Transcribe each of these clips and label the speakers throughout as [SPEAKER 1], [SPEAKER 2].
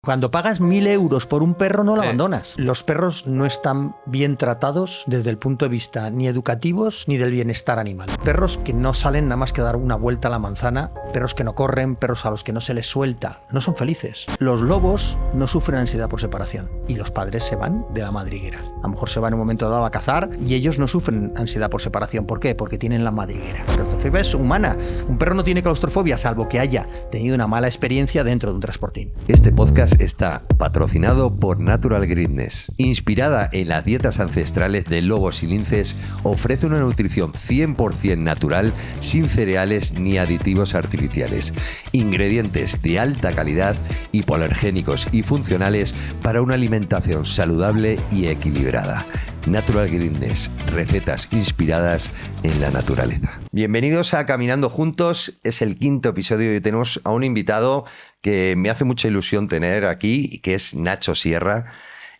[SPEAKER 1] Cuando pagas 1.000 euros por un perro no lo abandonas. Los perros no están bien tratados desde el punto de vista ni educativos ni del bienestar animal. Perros que no salen nada más que dar una vuelta a la manzana, perros que no corren, perros a los que no se les suelta, no son felices. Los lobos no sufren ansiedad por separación y los padres se van de la madriguera. A lo mejor se van en un momento dado a cazar y ellos no sufren ansiedad por separación. ¿Por qué? Porque tienen la madriguera. La claustrofobia es humana. Un perro no tiene claustrofobia salvo que haya tenido una mala experiencia dentro de un transportín.
[SPEAKER 2] Este podcast está patrocinado por Natural Greenness. Inspirada en las dietas ancestrales de lobos y linces, ofrece una nutrición 100% natural, sin cereales ni aditivos artificiales. Ingredientes de alta calidad, hipoalergénicos y funcionales para una alimentación saludable y equilibrada. Natural Greenness, recetas inspiradas en la naturaleza. Bienvenidos a Caminando Juntos, es el 5º episodio y tenemos a un invitado que me hace mucha ilusión tener aquí, que es Nacho Sierra,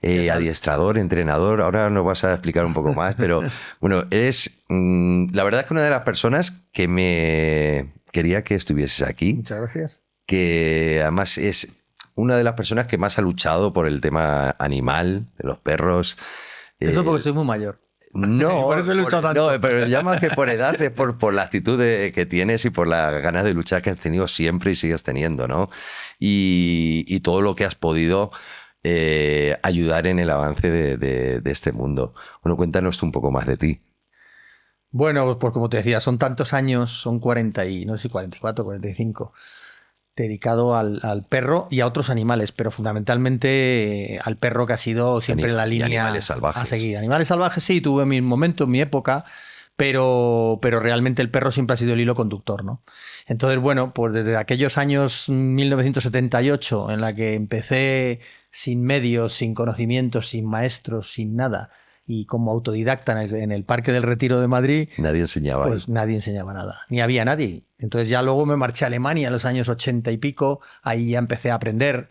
[SPEAKER 2] adiestrador, entrenador. Ahora nos vas a explicar un poco más, pero bueno, eres la verdad es que una de las personas que me quería que estuvieses aquí.
[SPEAKER 1] Muchas gracias.
[SPEAKER 2] Que además es una de las personas que más ha luchado por el tema animal, de los perros.
[SPEAKER 1] Eso porque soy muy mayor.
[SPEAKER 2] No,
[SPEAKER 1] por eso he luchado tanto.
[SPEAKER 2] No, pero ya más que por edad, es por la actitud que tienes y por las ganas de luchar que has tenido siempre y sigues teniendo, ¿no? Y todo lo que has podido ayudar en el avance de este mundo. Bueno, cuéntanos un poco más de ti.
[SPEAKER 1] Bueno, pues como te decía, son tantos años, son 40 y no sé si 44, 45, dedicado al perro y a otros animales, pero fundamentalmente al perro, que ha sido siempre la línea
[SPEAKER 2] animales salvajes.
[SPEAKER 1] A seguir. Animales salvajes sí, tuve mi momento, mi época, pero realmente el perro siempre ha sido el hilo conductor, ¿no? Entonces, bueno, pues desde aquellos años 1978, en la que empecé sin medios, sin conocimientos, sin maestros, sin nada, y como autodidacta en el Parque del Retiro de Madrid.
[SPEAKER 2] Nadie enseñaba.
[SPEAKER 1] Pues ahí. Nadie enseñaba nada, ni había nadie. Entonces ya luego me marché a Alemania en los años 80 y pico, ahí ya empecé a aprender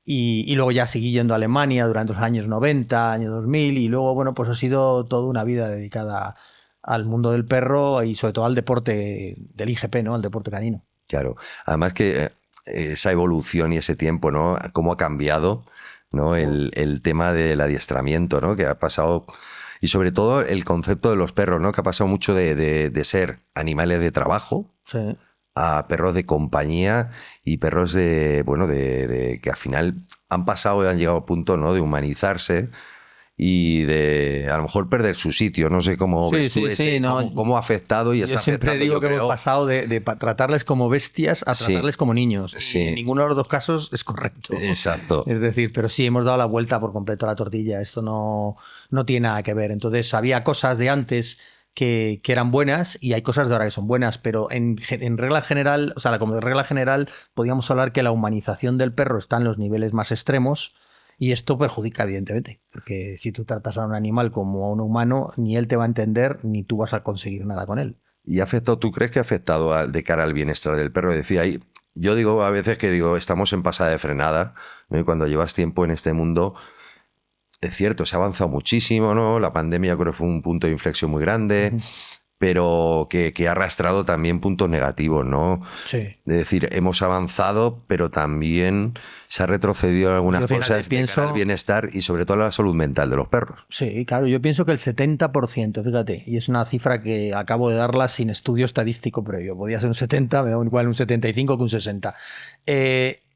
[SPEAKER 1] y luego ya seguí yendo a Alemania durante los años 90, año 2000 y luego, bueno, pues ha sido toda una vida dedicada al mundo del perro y sobre todo al deporte del IGP, ¿no? Al deporte canino.
[SPEAKER 2] Claro, además que esa evolución y ese tiempo, ¿no? Cómo ha cambiado, ¿no? El tema del adiestramiento, ¿no? Que ha pasado, y sobre todo el concepto de los perros, ¿no? Que ha pasado mucho de ser animales de trabajo,
[SPEAKER 1] sí,
[SPEAKER 2] a perros de compañía y perros de que al final han pasado y han llegado a punto, ¿no? De humanizarse y de a lo mejor perder su sitio. No sé cómo ves tú cómo ha afectado y está afectando.
[SPEAKER 1] Yo siempre digo que hemos pasado de tratarles como bestias a tratarles como niños. Sí. Y en ninguno de los dos casos es correcto.
[SPEAKER 2] Exacto.
[SPEAKER 1] Es decir, pero sí, hemos dado la vuelta por completo a la tortilla. Esto no tiene nada que ver. Entonces, había cosas de antes que eran buenas y hay cosas de ahora que son buenas, pero en regla general, o sea, como de regla general, podríamos hablar que la humanización del perro está en los niveles más extremos. Y esto perjudica, evidentemente, porque si tú tratas a un animal como a un humano, ni él te va a entender, ni tú vas a conseguir nada con él.
[SPEAKER 2] ¿Y tú crees que ha afectado de cara al bienestar del perro? Es decir, ahí, yo digo a veces que estamos en pasada de frenada, ¿no? Y cuando llevas tiempo en este mundo, es cierto, se ha avanzado muchísimo, ¿no? La pandemia creo que fue un punto de inflexión muy grande, pero que ha arrastrado también puntos negativos, ¿no?
[SPEAKER 1] Sí.
[SPEAKER 2] Es decir, hemos avanzado, pero también se ha retrocedido en algunas cosas de cara al bienestar y sobre todo a la salud mental de los perros.
[SPEAKER 1] Sí, claro, yo pienso que el 70%, fíjate, y es una cifra que acabo de darla sin estudio estadístico previo, podía ser un 70, me da igual un 75 que un 60.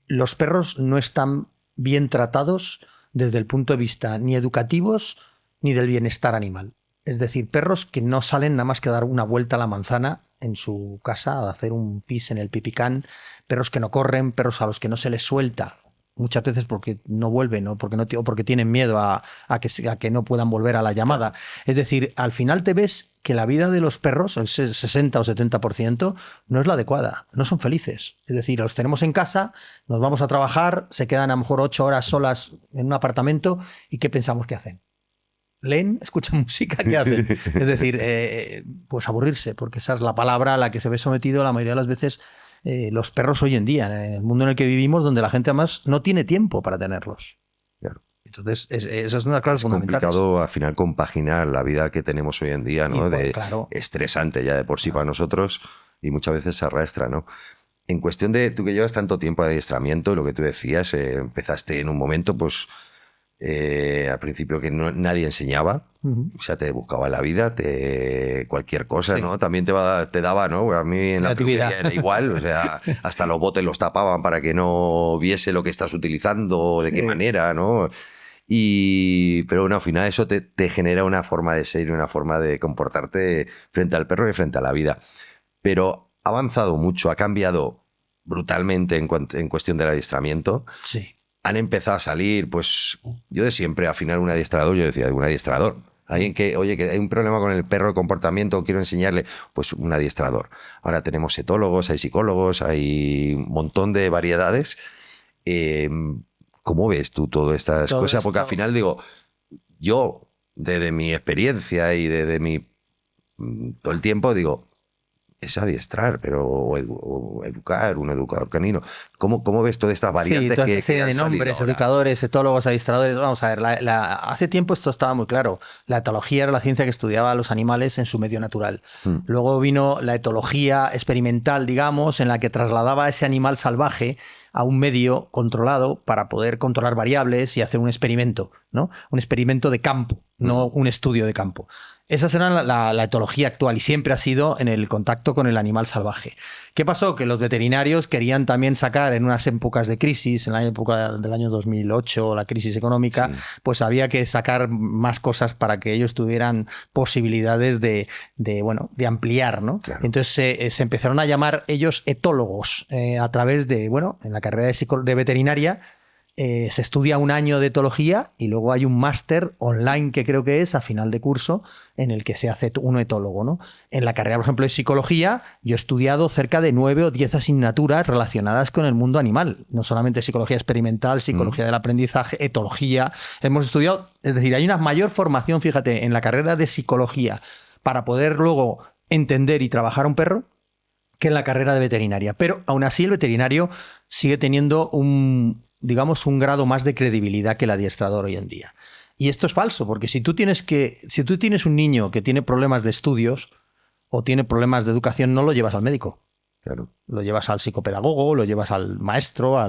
[SPEAKER 1] Los perros no están bien tratados desde el punto de vista ni educativos ni del bienestar animal. Es decir, perros que no salen nada más que dar una vuelta a la manzana en su casa, a hacer un pis en el pipicán, perros que no corren, perros a los que no se les suelta, muchas veces porque no vuelven o porque tienen miedo a que no puedan volver a la llamada. Es decir, al final te ves que la vida de los perros, el 60 o 70%, no es la adecuada, no son felices. Es decir, los tenemos en casa, nos vamos a trabajar, se quedan a lo mejor 8 horas solas en un apartamento y ¿qué pensamos que hacen? Leen, escuchan música, ¿qué hacen? Es decir, pues aburrirse, porque esa es la palabra a la que se ve sometido la mayoría de las veces los perros hoy en día, en el mundo en el que vivimos, donde la gente además no tiene tiempo para tenerlos.
[SPEAKER 2] Claro.
[SPEAKER 1] Entonces, esa es una clave fundamental.
[SPEAKER 2] Es complicado al final compaginar la vida que tenemos hoy en día, ¿no?
[SPEAKER 1] Claro.
[SPEAKER 2] Estresante ya de por sí para nosotros y muchas veces se arrastra, ¿no? En cuestión de tú que llevas tanto tiempo de adiestramiento, lo que tú decías, empezaste en un momento, pues al principio que nadie enseñaba, o sea, te buscaba la vida, cualquier cosa, sí, ¿no? También te daba, ¿no? A mí en la peluquería era igual, o sea, hasta los botes los tapaban para que no viese lo que estás utilizando, de qué manera, ¿no? Pero bueno, al final eso te genera una forma de ser y una forma de comportarte frente al perro y frente a la vida. Pero ha avanzado mucho, ha cambiado brutalmente en cuestión del adiestramiento.
[SPEAKER 1] Sí.
[SPEAKER 2] Han empezado a salir, pues yo de siempre, al final un adiestrador, yo decía, un adiestrador. Alguien que, oye, que hay un problema con el perro de comportamiento, quiero enseñarle, pues un adiestrador. Ahora tenemos etólogos, hay psicólogos, hay un montón de variedades. ¿Cómo ves tú todas estas cosas? Porque al final digo, yo, desde mi experiencia y desde todo el tiempo, digo, es adiestrar, pero o educar, un educador canino. ¿Cómo ves todas estas variantes
[SPEAKER 1] toda
[SPEAKER 2] que
[SPEAKER 1] serie de nombres, educadores, etólogos, adiestradores? Vamos a ver, hace tiempo esto estaba muy claro. La etología era la ciencia que estudiaba a los animales en su medio natural. Luego vino la etología experimental, digamos, en la que trasladaba ese animal salvaje a un medio controlado para poder controlar variables y hacer un experimento, ¿no? Un experimento de campo, no un estudio de campo. Esa será la etología actual y siempre ha sido en el contacto con el animal salvaje. ¿Qué pasó? Que los veterinarios querían también sacar en unas épocas de crisis, en la época del año 2008, la crisis económica, sí, pues había que sacar más cosas para que ellos tuvieran posibilidades de ampliar, ¿no? Claro. Entonces se empezaron a llamar ellos etólogos a través de, en la carrera de veterinaria, se estudia un año de etología y luego hay un máster online que creo que es a final de curso en el que se hace un etólogo, ¿no? En la carrera, por ejemplo, de psicología, yo he estudiado cerca de 9 o 10 asignaturas relacionadas con el mundo animal. No solamente psicología experimental, psicología del aprendizaje, etología. Hemos estudiado, es decir, hay una mayor formación, fíjate, en la carrera de psicología para poder luego entender y trabajar a un perro que en la carrera de veterinaria. Pero aún así el veterinario sigue teniendo un grado más de credibilidad que el adiestrador hoy en día. Y esto es falso, porque si tú tienes un niño que tiene problemas de estudios o tiene problemas de educación, no lo llevas al médico.
[SPEAKER 2] Claro.
[SPEAKER 1] Lo llevas al psicopedagogo, lo llevas al maestro,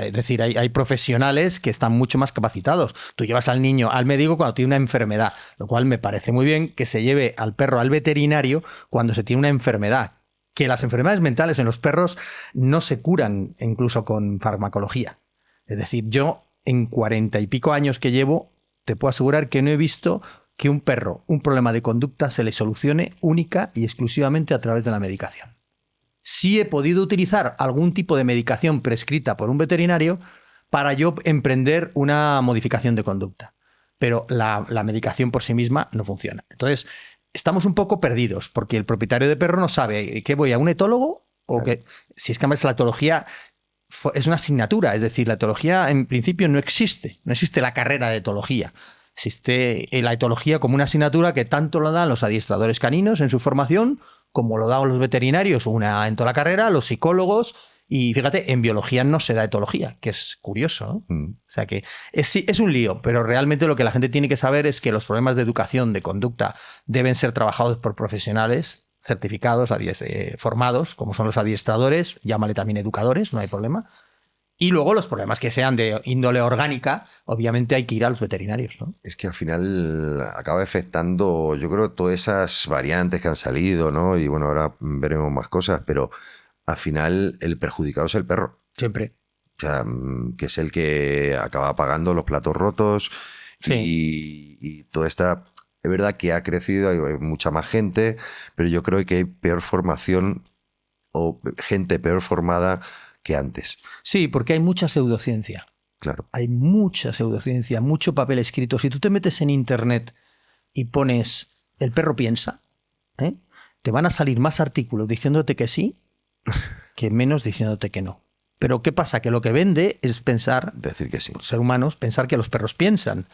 [SPEAKER 1] es decir, hay profesionales que están mucho más capacitados. Tú llevas al niño al médico cuando tiene una enfermedad, lo cual me parece muy bien que se lleve al perro al veterinario cuando se tiene una enfermedad. Que las enfermedades mentales en los perros no se curan incluso con farmacología. Es decir, yo en 40 y pico años que llevo, te puedo asegurar que no he visto que un perro, un problema de conducta, se le solucione única y exclusivamente a través de la medicación. Sí he podido utilizar algún tipo de medicación prescrita por un veterinario para yo emprender una modificación de conducta. Pero la medicación por sí misma no funciona. Entonces, estamos un poco perdidos porque el propietario de perro no sabe ¿qué voy a un etólogo? O que, si es que además la etología es una asignatura, es decir, la etología en principio no existe la carrera de etología. Existe la etología como una asignatura que tanto lo dan los adiestradores caninos en su formación, como lo dan los veterinarios en toda la carrera, los psicólogos, y fíjate, en biología no se da etología, que es curioso, ¿no? O sea que es un lío, pero realmente lo que la gente tiene que saber es que los problemas de educación, de conducta, deben ser trabajados por profesionales certificados, formados, como son los adiestradores, llámale también educadores, no hay problema. Y luego los problemas que sean de índole orgánica, obviamente hay que ir a los veterinarios, ¿no?
[SPEAKER 2] Es que al final acaba afectando, yo creo, todas esas variantes que han salido, ¿no? Y bueno, ahora veremos más cosas, pero al final el perjudicado es el perro.
[SPEAKER 1] Siempre.
[SPEAKER 2] O sea, que es el que acaba pagando los platos rotos.
[SPEAKER 1] Sí.
[SPEAKER 2] Y toda esta... Es verdad que ha crecido, hay mucha más gente, pero yo creo que hay peor formación o gente peor formada que antes.
[SPEAKER 1] Sí, porque hay mucha pseudociencia.
[SPEAKER 2] Claro.
[SPEAKER 1] Hay mucha pseudociencia, mucho papel escrito. Si tú te metes en internet y pones el perro piensa, te van a salir más artículos diciéndote que sí que menos diciéndote que no. Pero ¿qué pasa? Que lo que vende es pensar,
[SPEAKER 2] decir que sí.
[SPEAKER 1] Ser humanos, pensar que los perros piensan.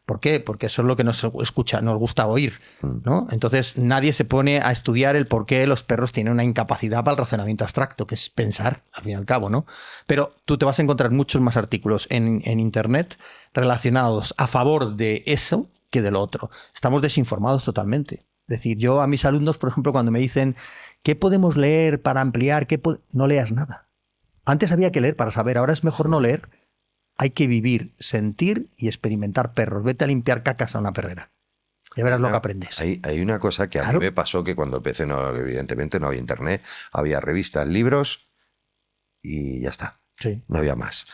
[SPEAKER 1] ¿Por qué? Porque eso es lo que nos gusta oír, ¿no? Entonces nadie se pone a estudiar el por qué los perros tienen una incapacidad para el razonamiento abstracto, que es pensar, al fin y al cabo, ¿no? Pero tú te vas a encontrar muchos más artículos en internet relacionados a favor de eso que de lo otro. Estamos desinformados totalmente. Es decir, yo a mis alumnos, por ejemplo, cuando me dicen ¿qué podemos leer para ampliar? No leas nada. Antes había que leer para saber, ahora es mejor no leer. Hay que vivir, sentir y experimentar perros. Vete a limpiar cacas a una perrera. Ya verás lo que aprendes.
[SPEAKER 2] Hay una cosa que a mí me pasó, que cuando empecé, evidentemente no había internet, había revistas, libros y ya está.
[SPEAKER 1] Sí.
[SPEAKER 2] No había más.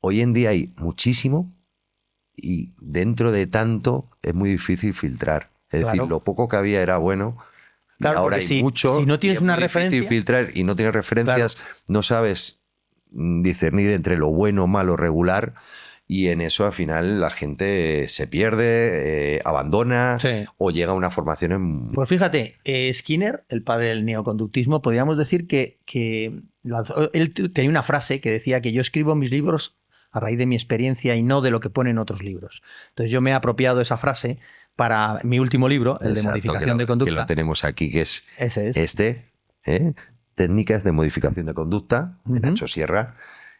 [SPEAKER 2] Hoy en día hay muchísimo y dentro de tanto es muy difícil filtrar. Es decir, lo poco que había era bueno.
[SPEAKER 1] Claro,
[SPEAKER 2] ahora hay mucho.
[SPEAKER 1] Si no tienes una referencia,
[SPEAKER 2] difícil filtrar y no tienes referencias, no sabes discernir entre lo bueno, malo, regular. Y en eso al final la gente se pierde, abandona o llega a una formación en...
[SPEAKER 1] Pues fíjate, Skinner, el padre del neoconductismo, podríamos decir que él tenía una frase que decía que yo escribo mis libros a raíz de mi experiencia y no de lo que pone en otros libros. Entonces yo me he apropiado esa frase para mi último libro, el de modificación de conducta.
[SPEAKER 2] Que lo tenemos aquí, que es,
[SPEAKER 1] ese es.
[SPEAKER 2] Técnicas de modificación de conducta, de Nacho Sierra.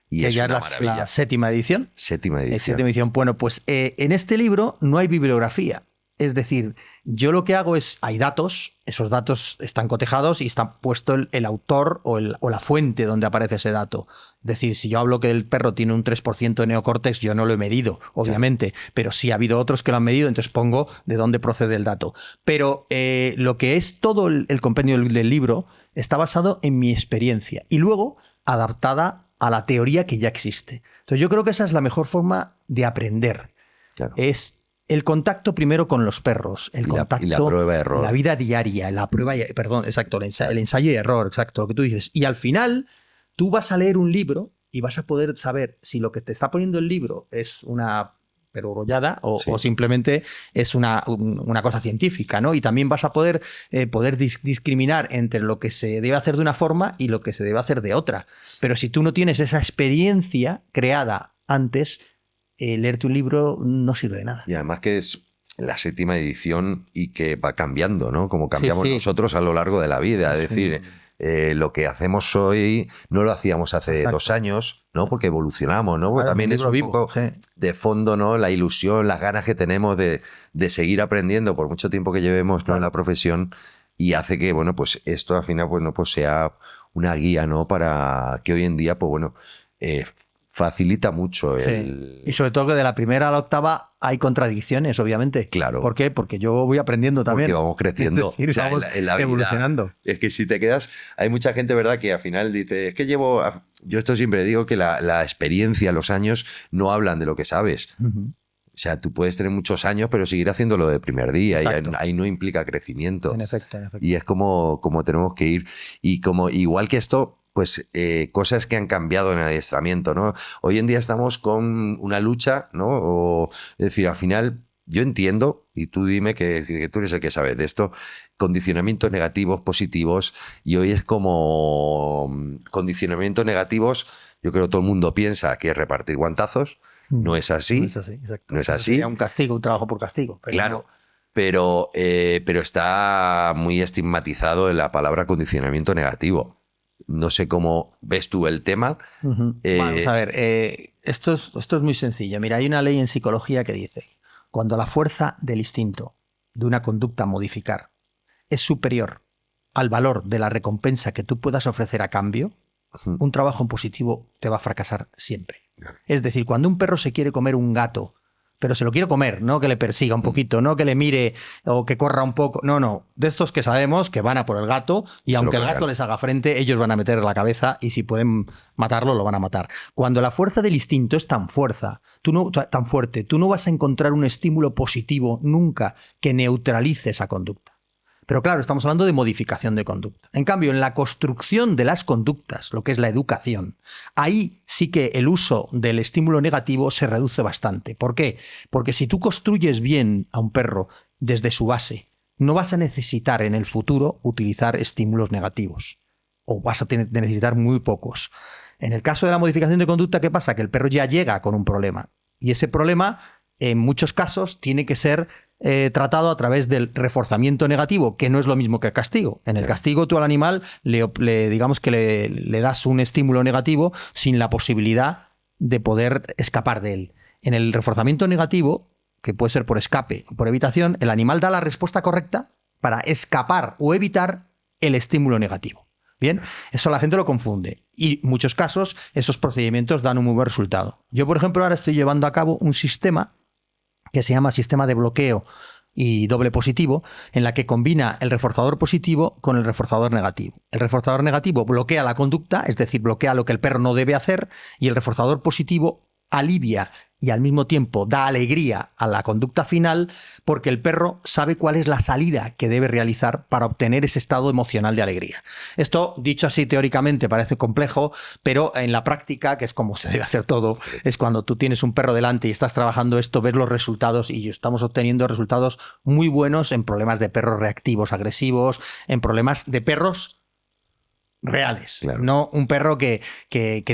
[SPEAKER 2] Y
[SPEAKER 1] que
[SPEAKER 2] es
[SPEAKER 1] ya
[SPEAKER 2] una
[SPEAKER 1] es la séptima edición.
[SPEAKER 2] Séptima edición.
[SPEAKER 1] Bueno, pues en este libro no hay bibliografía. Es decir, yo lo que hago es, hay datos, esos datos están cotejados y está puesto el autor o la fuente donde aparece ese dato. Es decir, si yo hablo que el perro tiene un 3% de neocórtex, yo no lo he medido, obviamente, pero sí ha habido otros que lo han medido, entonces pongo de dónde procede el dato. Pero lo que es todo el compendio del libro está basado en mi experiencia y luego adaptada a la teoría que ya existe. Entonces yo creo que esa es la mejor forma de aprender.
[SPEAKER 2] Claro.
[SPEAKER 1] Es el contacto primero con los perros, el contacto,
[SPEAKER 2] la prueba de error.
[SPEAKER 1] La vida diaria, el ensayo y error, exacto, lo que tú dices. Y al final tú vas a leer un libro y vas a poder saber si lo que te está poniendo el libro es una perogrullada o simplemente es una cosa científica, ¿no? Y también vas a poder discriminar entre lo que se debe hacer de una forma y lo que se debe hacer de otra. Pero si tú no tienes esa experiencia creada antes, leerte un libro no sirve de nada.
[SPEAKER 2] Y además que es la séptima edición y que va cambiando, ¿no? Como cambiamos nosotros a lo largo de la vida. Es decir, lo que hacemos hoy no lo hacíamos hace 2 años, ¿no? Porque evolucionamos, ¿no? Porque también es un poco de fondo, ¿no? La ilusión, las ganas que tenemos de seguir aprendiendo por mucho tiempo que llevemos, ¿no? En la profesión, y hace que, bueno, pues esto al final, pues, ¿no? Pues sea una guía, ¿no? Para que hoy en día, pues bueno, facilita mucho
[SPEAKER 1] Y sobre todo que de la primera a la octava hay contradicciones, obviamente.
[SPEAKER 2] Claro.
[SPEAKER 1] ¿Por qué? Porque yo voy aprendiendo también.
[SPEAKER 2] Porque vamos creciendo.
[SPEAKER 1] Es decir, vamos
[SPEAKER 2] en la vida,
[SPEAKER 1] evolucionando.
[SPEAKER 2] Es que si te quedas... Hay mucha gente, ¿verdad?, que al final dice, es que llevo... Yo esto siempre digo que la experiencia, los años, no hablan de lo que sabes. O sea, tú puedes tener muchos años, pero seguir haciéndolo de primer día. Exacto. Y ahí no implica crecimiento.
[SPEAKER 1] En efecto.
[SPEAKER 2] Y es como tenemos que ir. Y como igual que esto... pues cosas que han cambiado en el adiestramiento, ¿no? Hoy en día estamos con una lucha, ¿no? Es decir, al final, yo entiendo, y tú dime que tú eres el que sabes de esto, condicionamientos negativos, positivos, y hoy es como condicionamientos negativos, yo creo que todo el mundo piensa que es repartir guantazos, no es así.
[SPEAKER 1] No es así, exacto.
[SPEAKER 2] No es así.
[SPEAKER 1] Sería un castigo, un trabajo por castigo. Pero
[SPEAKER 2] claro.
[SPEAKER 1] No.
[SPEAKER 2] Pero está muy estigmatizado en la palabra condicionamiento negativo. No sé cómo ves tú el tema.
[SPEAKER 1] Vamos a ver, esto es muy sencillo. Mira, hay una ley en psicología que dice, cuando la fuerza del instinto de una conducta a modificar es superior al valor de la recompensa que tú puedas ofrecer a cambio, un trabajo en positivo te va a fracasar siempre. Es decir, cuando un perro se quiere comer un gato, pero se lo quiere comer, no que le persiga un poquito, no que le mire o que corra un poco. No. De estos que sabemos que van a por el gato y aunque el gato les haga frente, ellos van a meter la cabeza y si pueden matarlo, lo van a matar. Cuando la fuerza del instinto es tan fuerte, tú no vas a encontrar un estímulo positivo nunca que neutralice esa conducta. Pero claro, estamos hablando de modificación de conducta. En cambio, en la construcción de las conductas, lo que es la educación, ahí sí que el uso del estímulo negativo se reduce bastante. ¿Por qué? Porque si tú construyes bien a un perro desde su base, no vas a necesitar en el futuro utilizar estímulos negativos. O vas a necesitar muy pocos. En el caso de la modificación de conducta, ¿qué pasa? Que el perro ya llega con un problema. Y ese problema, en muchos casos, tiene que ser tratado a través del reforzamiento negativo, que no es lo mismo que el castigo. En el castigo tú al animal digamos que le das un estímulo negativo sin la posibilidad de poder escapar de él. En el reforzamiento negativo, que puede ser por escape o por evitación, el animal da la respuesta correcta para escapar o evitar el estímulo negativo. Bien, eso la gente lo confunde y en muchos casos esos procedimientos dan un muy buen resultado. Yo, por ejemplo, ahora estoy llevando a cabo un sistema que se llama sistema de bloqueo y doble positivo, en la que combina el reforzador positivo con el reforzador negativo. El reforzador negativo bloquea la conducta, es decir, bloquea lo que el perro no debe hacer, y el reforzador positivo alivia y al mismo tiempo da alegría a la conducta final, porque el perro sabe cuál es la salida que debe realizar para obtener ese estado emocional de alegría. Esto, dicho así teóricamente, parece complejo, pero en la práctica, que es como se debe hacer todo, es cuando tú tienes un perro delante y estás trabajando esto, ves los resultados, y estamos obteniendo resultados muy buenos en problemas de perros reactivos, agresivos, en problemas de perros reales,
[SPEAKER 2] claro.
[SPEAKER 1] No un perro que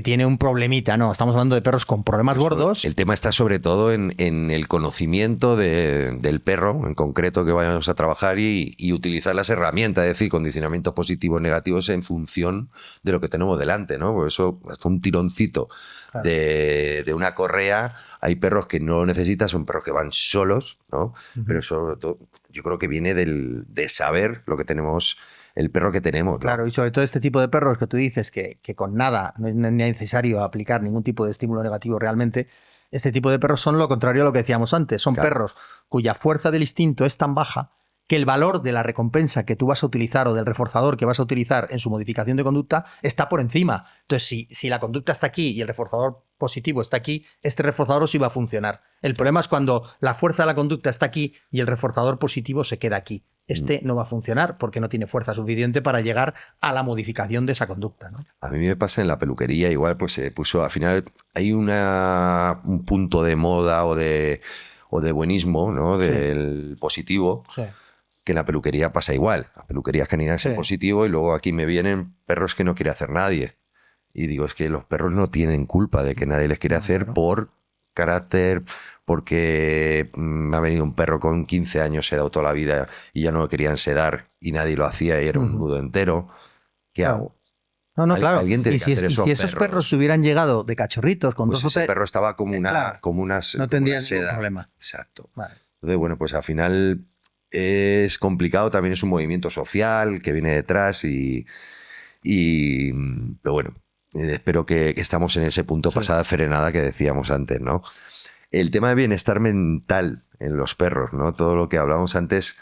[SPEAKER 1] tiene un problemita, no, estamos hablando de perros con problemas gordos.
[SPEAKER 2] El tema está sobre todo en el conocimiento del perro en concreto que vayamos a trabajar y utilizar las herramientas, es decir, condicionamientos positivos y negativos en función de lo que tenemos delante, ¿no? Por eso, hasta un tironcito claro. de una correa, hay perros que no necesitan, son perros que van solos, ¿no? Pero sobre todo, yo creo que viene de saber lo que tenemos, el perro que tenemos, ¿no?
[SPEAKER 1] Claro, y sobre todo este tipo de perros que tú dices que con nada no es necesario aplicar ningún tipo de estímulo negativo realmente. Este tipo de perros son lo contrario a lo que decíamos antes. Son claro. perros cuya fuerza del instinto es tan baja que el valor de la recompensa que tú vas a utilizar o del reforzador que vas a utilizar en su modificación de conducta está por encima. Entonces, si la conducta está aquí y el reforzador positivo está aquí, este reforzador sí va a funcionar. El problema es cuando la fuerza de la conducta está aquí y el reforzador positivo se queda aquí. No va a funcionar porque no tiene fuerza suficiente para llegar a la modificación de esa conducta, ¿no?
[SPEAKER 2] A mí me pasa en la peluquería, igual pues se puso, al final hay un punto de moda o de buenismo, ¿no? Del positivo.
[SPEAKER 1] Sí.
[SPEAKER 2] Que en la peluquería pasa igual. Las peluquerías caninas es positivo y luego aquí me vienen perros que no quiere hacer nadie. Y digo, es que los perros no tienen culpa de que nadie les quiere hacer por carácter, porque me ha venido un perro con 15 años sedado toda la vida y ya no lo querían sedar y nadie lo hacía y era un nudo entero. ¿Qué hago?
[SPEAKER 1] No, claro.
[SPEAKER 2] Alguien tiene que hacer
[SPEAKER 1] si esos perros hubieran llegado de cachorritos con
[SPEAKER 2] pues
[SPEAKER 1] dos o tres...
[SPEAKER 2] ese perro estaba como unas
[SPEAKER 1] no tendría ningún problema.
[SPEAKER 2] Exacto.
[SPEAKER 1] Vale.
[SPEAKER 2] Entonces, bueno, pues al final es complicado, también es un movimiento social que viene detrás pero bueno, espero que estamos en ese punto pasada frenada que decíamos antes, ¿no? El tema de bienestar mental en los perros, ¿no? Todo lo que hablábamos antes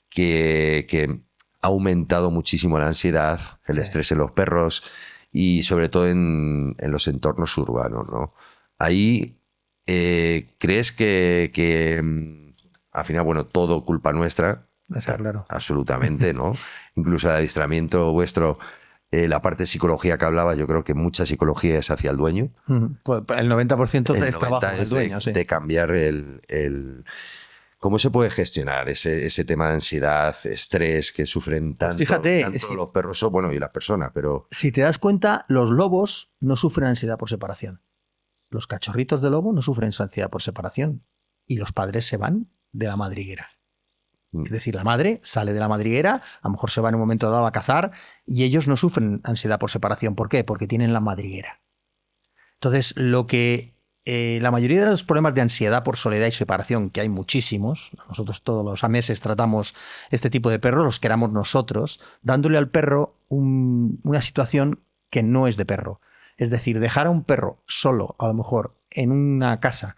[SPEAKER 2] que ha aumentado muchísimo la ansiedad, el estrés en los perros y sobre todo en los entornos urbanos, ¿no? Ahí, ¿crees que al final, bueno, todo culpa nuestra?
[SPEAKER 1] Está claro.
[SPEAKER 2] Absolutamente, ¿no? Incluso el adiestramiento vuestro, la parte de psicología que hablaba, yo creo que mucha psicología es hacia el dueño.
[SPEAKER 1] Pues el 90% es trabajo del dueño,
[SPEAKER 2] de cambiar el... ¿Cómo se puede gestionar ese tema de ansiedad, estrés que sufren tanto,
[SPEAKER 1] pues fíjate,
[SPEAKER 2] tanto los perros y las personas? Pero
[SPEAKER 1] si te das cuenta, los lobos no sufren ansiedad por separación. Los cachorritos de lobo no sufren ansiedad por separación. Y los padres se van de la madriguera. Es decir, la madre sale de la madriguera, a lo mejor se va en un momento dado a cazar y ellos no sufren ansiedad por separación. ¿Por qué? Porque tienen la madriguera. Entonces, lo que la mayoría de los problemas de ansiedad por soledad y separación, que hay muchísimos, nosotros todos los meses tratamos este tipo de perros, los queramos nosotros, dándole al perro una situación que no es de perro. Es decir, dejar a un perro solo, a lo mejor en una casa,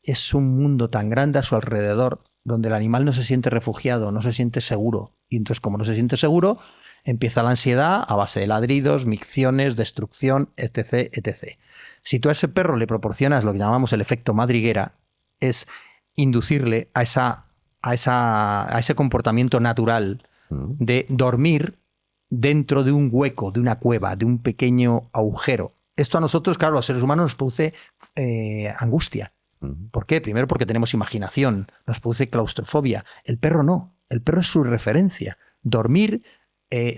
[SPEAKER 1] es un mundo tan grande a su alrededor donde el animal no se siente refugiado, no se siente seguro. Y entonces, como no se siente seguro, empieza la ansiedad a base de ladridos, micciones, destrucción, etc., etc. Si tú a ese perro le proporcionas lo que llamamos el efecto madriguera, es inducirle a ese comportamiento natural de dormir dentro de un hueco, de una cueva, de un pequeño agujero. Esto a nosotros, claro, a los seres humanos nos produce angustia. ¿Por qué? Primero porque tenemos imaginación, nos produce claustrofobia. El perro no, el perro es su referencia. Dormir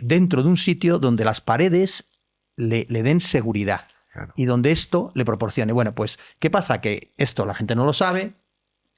[SPEAKER 1] dentro de un sitio donde las paredes le den seguridad. Claro. Y donde esto le proporcione. Bueno, pues, ¿qué pasa? Que esto la gente no lo sabe,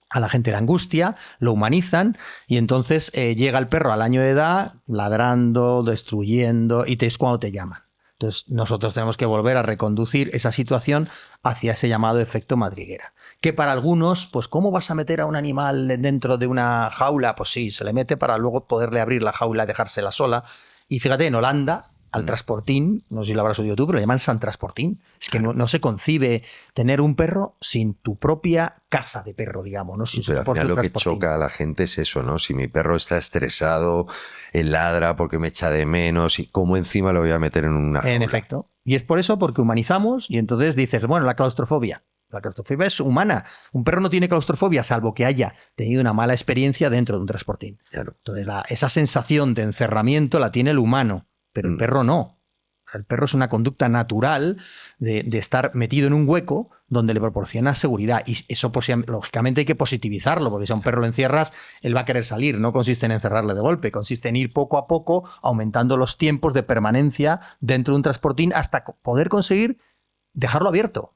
[SPEAKER 1] a la gente la angustia, lo humanizan y entonces llega el perro al año de edad ladrando, destruyendo y es cuando te llaman. Entonces, nosotros tenemos que volver a reconducir esa situación hacia ese llamado efecto madriguera. Que para algunos, pues, ¿cómo vas a meter a un animal dentro de una jaula? Pues sí, se le mete para luego poderle abrir la jaula y dejársela sola. Y fíjate, en Holanda, al transportín, no sé si lo habrás oído tú, pero le llaman San Transportín. Es que no se concibe tener un perro sin tu propia casa de perro, digamos, ¿no? Sin
[SPEAKER 2] Pero al final lo que choca a la gente es eso, ¿no? Si mi perro está estresado, él ladra porque me echa de menos, y cómo encima lo voy a meter en una jaula.
[SPEAKER 1] En efecto. Y es por eso, porque humanizamos y entonces dices, bueno, la claustrofobia. La claustrofobia es humana. Un perro no tiene claustrofobia salvo que haya tenido una mala experiencia dentro de un transportín.
[SPEAKER 2] Claro.
[SPEAKER 1] Entonces, esa sensación de encerramiento la tiene el humano, pero el perro no. El perro es una conducta natural de estar metido en un hueco donde le proporciona seguridad. Y eso, lógicamente, hay que positivizarlo, porque si a un perro lo encierras, él va a querer salir. No consiste en encerrarle de golpe, consiste en ir poco a poco aumentando los tiempos de permanencia dentro de un transportín hasta poder conseguir dejarlo abierto.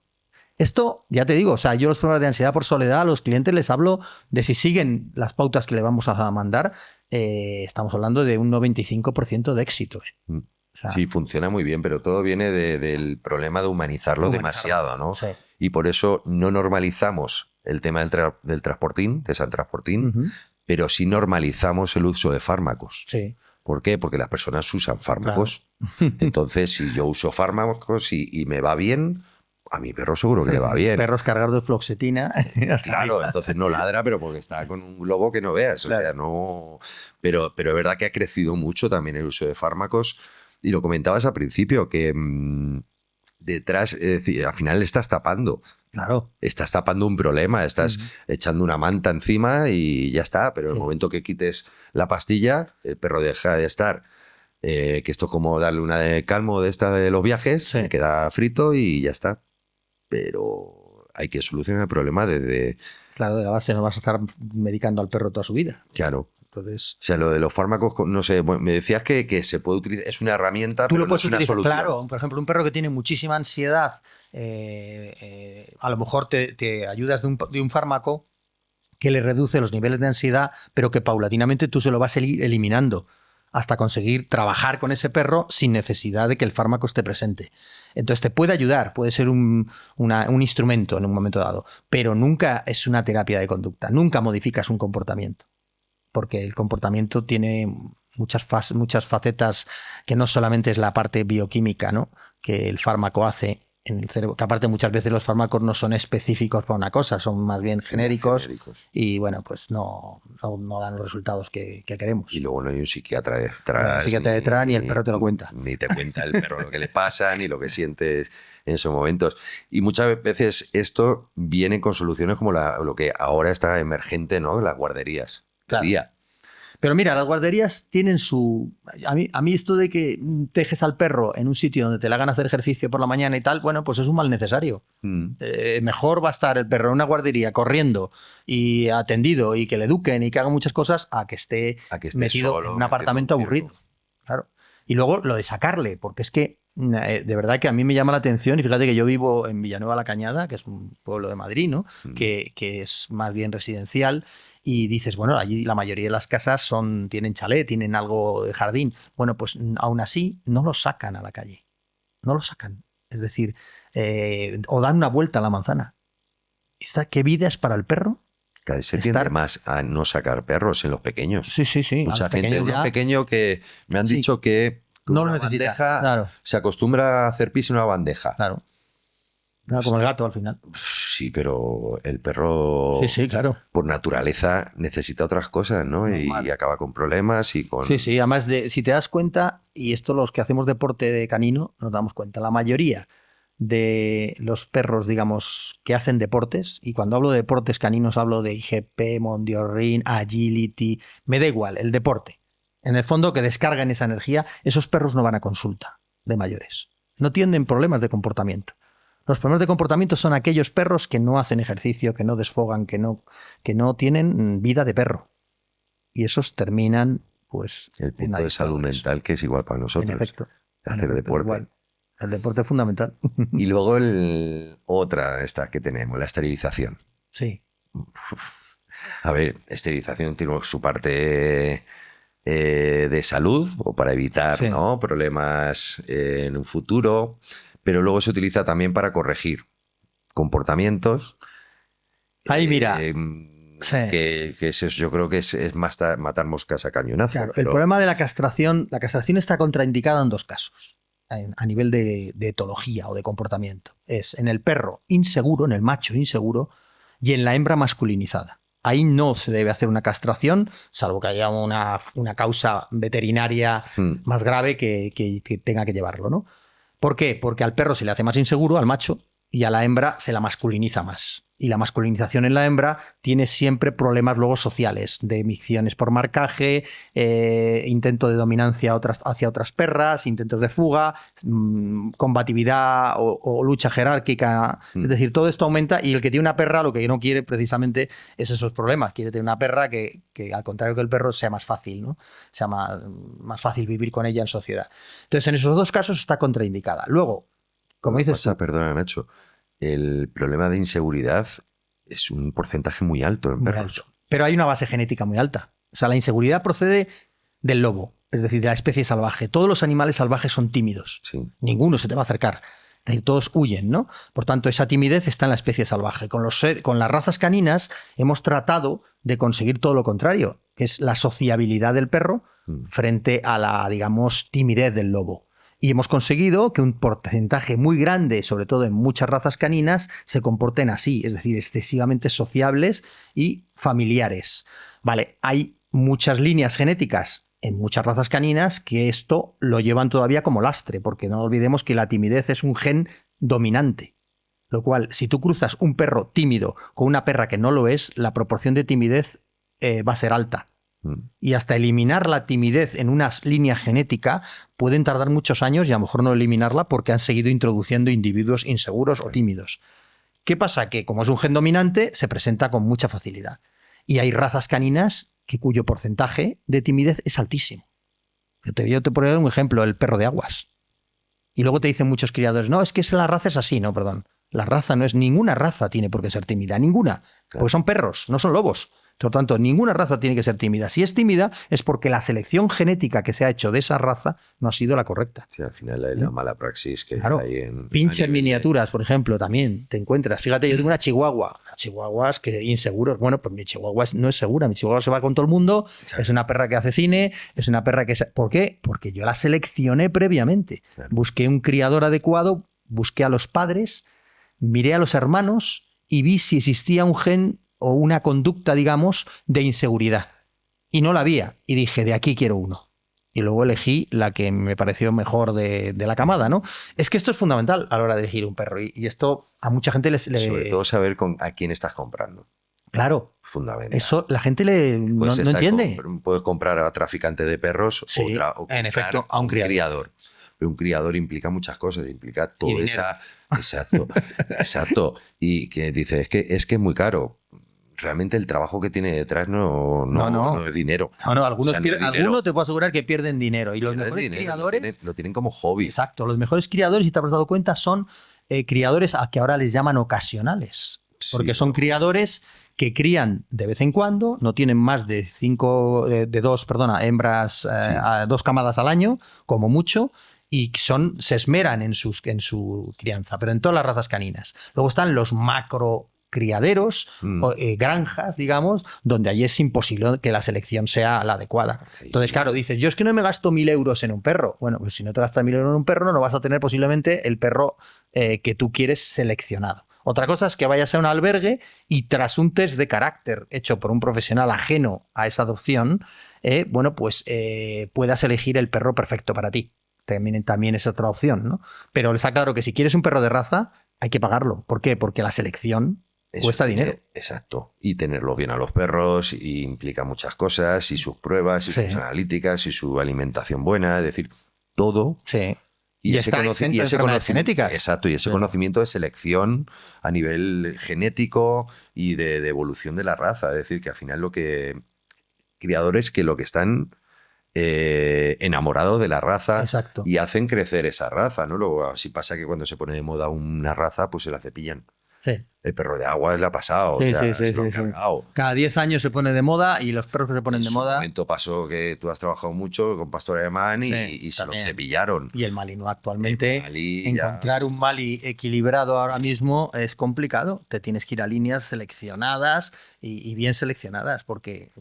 [SPEAKER 1] Esto, ya te digo, o sea, yo los problemas de ansiedad por soledad a los clientes les hablo de si siguen las pautas que le vamos a mandar, estamos hablando de un 95% de éxito.
[SPEAKER 2] O sea, sí, funciona muy bien, pero todo viene del problema de humanizarlo demasiado, ¿no?
[SPEAKER 1] Sí.
[SPEAKER 2] Y por eso no normalizamos el tema del transportín, de San Transportín, pero sí normalizamos el uso de fármacos.
[SPEAKER 1] Sí.
[SPEAKER 2] ¿Por qué? Porque las personas usan fármacos. Claro. Entonces, si yo uso fármacos y me va bien, a mi perro seguro que le va bien.
[SPEAKER 1] Perros cargados de fluoxetina.
[SPEAKER 2] Claro, entonces no ladra, pero porque está con un globo que no veas. Claro. O sea, no. Pero es verdad que ha crecido mucho también el uso de fármacos. Y lo comentabas al principio, que detrás, es decir, al final le estás tapando.
[SPEAKER 1] Claro.
[SPEAKER 2] Estás tapando un problema, estás echando una manta encima y ya está. Pero en el momento que quites la pastilla, el perro deja de estar. Que esto es como darle una de calmo de esta de los viajes, me queda frito y ya está. Pero hay que solucionar el problema desde...
[SPEAKER 1] Claro, de la base no vas a estar medicando al perro toda su vida.
[SPEAKER 2] Claro.
[SPEAKER 1] Entonces,
[SPEAKER 2] o sea, lo de los fármacos, no sé, me decías que se puede utilizar, es una herramienta, pero no es una solución.
[SPEAKER 1] Claro, por ejemplo, un perro que tiene muchísima ansiedad, a lo mejor te ayudas de un fármaco que le reduce los niveles de ansiedad, pero que paulatinamente tú se lo vas eliminando hasta conseguir trabajar con ese perro sin necesidad de que el fármaco esté presente. Entonces te puede ayudar, puede ser un instrumento en un momento dado, pero nunca es una terapia de conducta, nunca modificas un comportamiento. Porque el comportamiento tiene muchas facetas que no solamente es la parte bioquímica, ¿no?, que el fármaco hace en el cerebro, que aparte muchas veces los fármacos no son específicos para una cosa, son más bien genéricos. Y bueno, pues no dan los resultados que queremos.
[SPEAKER 2] Y luego no hay un psiquiatra detrás.
[SPEAKER 1] Un psiquiatra detrás ni el perro te lo cuenta.
[SPEAKER 2] Ni te cuenta el perro lo que le pasa, ni lo que sientes en esos momentos. Y muchas veces esto viene con soluciones como lo que ahora está emergente, ¿no?, las guarderías.
[SPEAKER 1] Claro. Pero mira, las guarderías tienen su... A mí esto de que dejes al perro en un sitio donde te le hagan hacer ejercicio por la mañana y tal, bueno, pues es un mal necesario. Mejor va a estar el perro en una guardería corriendo y atendido y que le eduquen y que haga muchas cosas a que esté metido en un apartamento aburrido. Claro. Y luego lo de sacarle, porque es que de verdad que a mí me llama la atención, y fíjate que yo vivo en Villanueva la Cañada, que es un pueblo de Madrid, ¿no?, que es más bien residencial. Y dices, bueno, allí la mayoría de las casas tienen chalet, tienen algo de jardín. Bueno, pues aún así no lo sacan a la calle. No lo sacan. Es decir, o dan una vuelta a la manzana. ¿Qué vida es para el perro?
[SPEAKER 2] Cada vez se tiende más a no sacar perros en los pequeños.
[SPEAKER 1] Sí.
[SPEAKER 2] Mucha gente, un pequeño que me han dicho que
[SPEAKER 1] no lo necesita.
[SPEAKER 2] Bandeja, claro. Se acostumbra a hacer pis en una bandeja.
[SPEAKER 1] Claro. Como el gato al final.
[SPEAKER 2] Sí, pero el perro
[SPEAKER 1] claro,
[SPEAKER 2] por naturaleza necesita otras cosas, ¿no? Y acaba con problemas y con...
[SPEAKER 1] Sí, además si te das cuenta, y esto los que hacemos deporte de canino nos damos cuenta, la mayoría de los perros, digamos, que hacen deportes, y cuando hablo de deportes caninos hablo de IGP, Mondiorin, Agility, me da igual, el deporte. En el fondo que descargan esa energía, esos perros no van a consulta de mayores. No tienen problemas de comportamiento. Los problemas de comportamiento son aquellos perros que no hacen ejercicio, que no desfogan, que no tienen vida de perro. Y esos terminan, pues...
[SPEAKER 2] El punto de salud mental que es igual para nosotros.
[SPEAKER 1] En efecto.
[SPEAKER 2] Hacer deporte.
[SPEAKER 1] Igual. El deporte es fundamental.
[SPEAKER 2] Y luego otra esta que tenemos, la esterilización.
[SPEAKER 1] Sí.
[SPEAKER 2] A ver, esterilización tiene su parte de salud o para evitar,
[SPEAKER 1] Sí.
[SPEAKER 2] ¿no?, problemas en un futuro, pero luego se utiliza también para corregir comportamientos
[SPEAKER 1] Ahí mira,
[SPEAKER 2] eh,
[SPEAKER 1] sí.
[SPEAKER 2] que eso yo creo que es matar moscas a cañonazo.
[SPEAKER 1] Claro, el
[SPEAKER 2] Pero
[SPEAKER 1] problema de la castración está contraindicada en 2 casos, a nivel de etología o de comportamiento. Es en el perro inseguro, en el macho inseguro, y en la hembra masculinizada. Ahí no se debe hacer una castración, salvo que haya una causa veterinaria más grave que tenga que llevarlo, ¿no? ¿Por qué? Porque al perro se le hace más inseguro, al macho, y a la hembra se la masculiniza más. Y la masculinización en la hembra tiene siempre problemas luego sociales, de micciones por marcaje, intento de dominancia hacia otras perras, intentos de fuga, combatividad o lucha jerárquica. Es decir, todo esto aumenta y el que tiene una perra lo que no quiere precisamente es esos problemas. Quiere tener una perra que al contrario que el perro, sea más fácil, ¿no? Sea más fácil vivir con ella en sociedad. Entonces, en esos 2 casos está contraindicada. Luego, como dices
[SPEAKER 2] pasa,
[SPEAKER 1] tú,
[SPEAKER 2] perdona, Nacho, el problema de inseguridad es un porcentaje muy alto en
[SPEAKER 1] muy
[SPEAKER 2] perros.
[SPEAKER 1] alto. Pero hay una base genética muy alta. O sea, la inseguridad procede del lobo, es decir, de la especie salvaje. Todos los animales salvajes son tímidos.
[SPEAKER 2] Sí.
[SPEAKER 1] Ninguno se te va a acercar. Es decir, todos huyen, ¿no? Por tanto, esa timidez está en la especie salvaje. Con las razas caninas hemos tratado de conseguir todo lo contrario, que es la sociabilidad del perro frente a la, digamos, timidez del lobo. Y hemos conseguido que un porcentaje muy grande, sobre todo en muchas razas caninas, se comporten así, es decir, excesivamente sociables y familiares. Vale, hay muchas líneas genéticas en muchas razas caninas que esto lo llevan todavía como lastre, porque no olvidemos que la timidez es un gen dominante. Lo cual, si tú cruzas un perro tímido con una perra que no lo es, la proporción de timidez va a ser alta. Y hasta eliminar la timidez en una línea genética pueden tardar muchos años y a lo mejor no eliminarla porque han seguido introduciendo individuos inseguros o tímidos. ¿Qué pasa? Que como es un gen dominante, se presenta con mucha facilidad. Y hay razas caninas cuyo porcentaje de timidez es altísimo. Yo te pongo un ejemplo, el perro de aguas. Y luego te dicen muchos criadores, no, es que la raza es así. No, perdón. La raza no es, ninguna raza tiene por qué ser tímida, ninguna. Porque son perros, no son lobos. Por lo tanto, ninguna raza tiene que ser tímida. Si es tímida es porque la selección genética que se ha hecho de esa raza no ha sido la correcta.
[SPEAKER 2] Sí, al final hay la mala praxis que
[SPEAKER 1] Claro.
[SPEAKER 2] hay en...
[SPEAKER 1] Pincher miniaturas, por ejemplo, también te encuentras. Fíjate, yo tengo una chihuahua. Chihuahuas que inseguros. Bueno, pues mi chihuahua no es segura. Mi chihuahua se va con todo el mundo. Claro. Es una perra que hace cine. Es una perra que... ¿Por qué? Porque yo la seleccioné previamente. Claro. Busqué un criador adecuado, busqué a los padres, miré a los hermanos y vi si existía un gen o una conducta, digamos, de inseguridad. Y no la había. Y dije, de aquí quiero uno. Y luego elegí la que me pareció mejor de la camada, ¿no? Es que esto es fundamental a la hora de elegir un perro. Y esto a mucha gente
[SPEAKER 2] Sobre todo saber a quién estás comprando.
[SPEAKER 1] Claro.
[SPEAKER 2] Fundamental.
[SPEAKER 1] Eso la gente no entiende.
[SPEAKER 2] Puedes comprar a traficante de perros
[SPEAKER 1] sí,
[SPEAKER 2] o
[SPEAKER 1] en efecto, a un criador.
[SPEAKER 2] Pero un criador implica muchas cosas, implica toda esa... Exacto. Y que dice, es que es muy caro. Realmente el trabajo que tiene detrás no es dinero.
[SPEAKER 1] No, algunos te puedo asegurar que pierden dinero. Y los mejores criadores...
[SPEAKER 2] Lo tienen como hobby.
[SPEAKER 1] Exacto. Los mejores criadores, si te has dado cuenta, son criadores a que ahora les llaman ocasionales. Porque son criadores que crían de vez en cuando, no tienen más de dos hembras, 2 camadas al año, como mucho, y se esmeran en su crianza, pero en todas las razas caninas. Luego están los macro criaderos, granjas, digamos, donde allí es imposible que la selección sea la adecuada. Entonces, claro, dices, yo es que no me gasto 1.000 euros en un perro. Bueno, pues si no te gastas 1.000 euros en un perro, no vas a tener posiblemente el perro que tú quieres seleccionado. Otra cosa es que vayas a un albergue y tras un test de carácter hecho por un profesional ajeno a esa adopción, puedas elegir el perro perfecto para ti. También es otra opción, ¿no? Pero está claro que si quieres un perro de raza, hay que pagarlo. ¿Por qué? Porque la selección cuesta dinero.
[SPEAKER 2] Exacto. Y tenerlo bien a los perros y implica muchas cosas, y sus pruebas, y sus analíticas, y su alimentación buena, es decir, todo.
[SPEAKER 1] Sí.
[SPEAKER 2] Y ese conocimiento
[SPEAKER 1] genéticas.
[SPEAKER 2] Exacto, y ese conocimiento de selección a nivel genético y de evolución de la raza. Es decir, que al final criadores que lo que están enamorados de la raza.
[SPEAKER 1] Exacto.
[SPEAKER 2] Y hacen crecer esa raza, ¿no? Luego así pasa que cuando se pone de moda una raza, pues se la cepillan.
[SPEAKER 1] Sí.
[SPEAKER 2] El perro de agua le ha pasado.
[SPEAKER 1] Sí,
[SPEAKER 2] ya,
[SPEAKER 1] sí,
[SPEAKER 2] se
[SPEAKER 1] sí,
[SPEAKER 2] lo han
[SPEAKER 1] sí.
[SPEAKER 2] cargado.
[SPEAKER 1] Cada 10 años se pone de moda y los perros que se ponen
[SPEAKER 2] En
[SPEAKER 1] de
[SPEAKER 2] su
[SPEAKER 1] moda.
[SPEAKER 2] momento pasó que tú has trabajado mucho con pastor alemán
[SPEAKER 1] Sí,
[SPEAKER 2] y se lo
[SPEAKER 1] también.
[SPEAKER 2] cepillaron.
[SPEAKER 1] Y el Malinois actualmente,
[SPEAKER 2] El Malí
[SPEAKER 1] encontrar un Mali equilibrado ahora mismo es complicado. Te tienes que ir a líneas seleccionadas y bien seleccionadas porque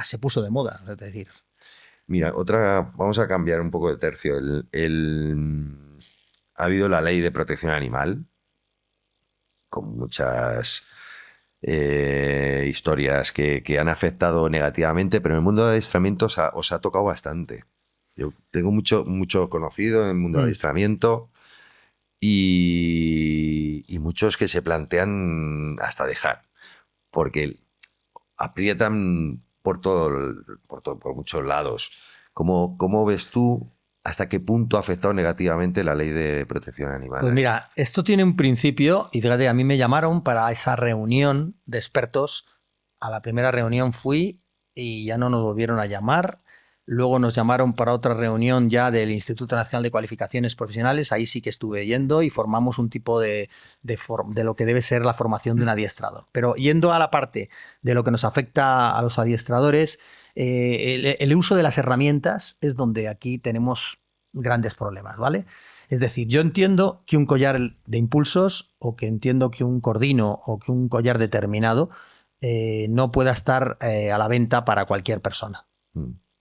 [SPEAKER 1] se puso de moda. Es decir,
[SPEAKER 2] Mira, vamos a cambiar un poco de tercio. Ha habido la ley de protección animal, con muchas historias que han afectado negativamente, pero en el mundo de adiestramiento os ha tocado bastante. Yo tengo mucho conocido en el mundo de adiestramiento y muchos que se plantean hasta dejar, porque aprietan por muchos lados. ¿Cómo ves tú hasta qué punto ha afectado negativamente la ley de protección animal?
[SPEAKER 1] pues mira, esto tiene un principio y fíjate, a mí me llamaron para esa reunión de expertos. A la primera reunión fui y ya no nos volvieron a llamar. Luego nos llamaron para otra reunión ya del Instituto Nacional de Cualificaciones Profesionales. Ahí sí que estuve yendo y formamos un tipo de lo que debe ser la formación de un adiestrador. Pero yendo a la parte de lo que nos afecta a los adiestradores, el uso de las herramientas es donde aquí tenemos grandes problemas, ¿vale? Es decir, yo entiendo que un collar de impulsos o que entiendo que un cordino o que un collar determinado no pueda estar a la venta para cualquier persona.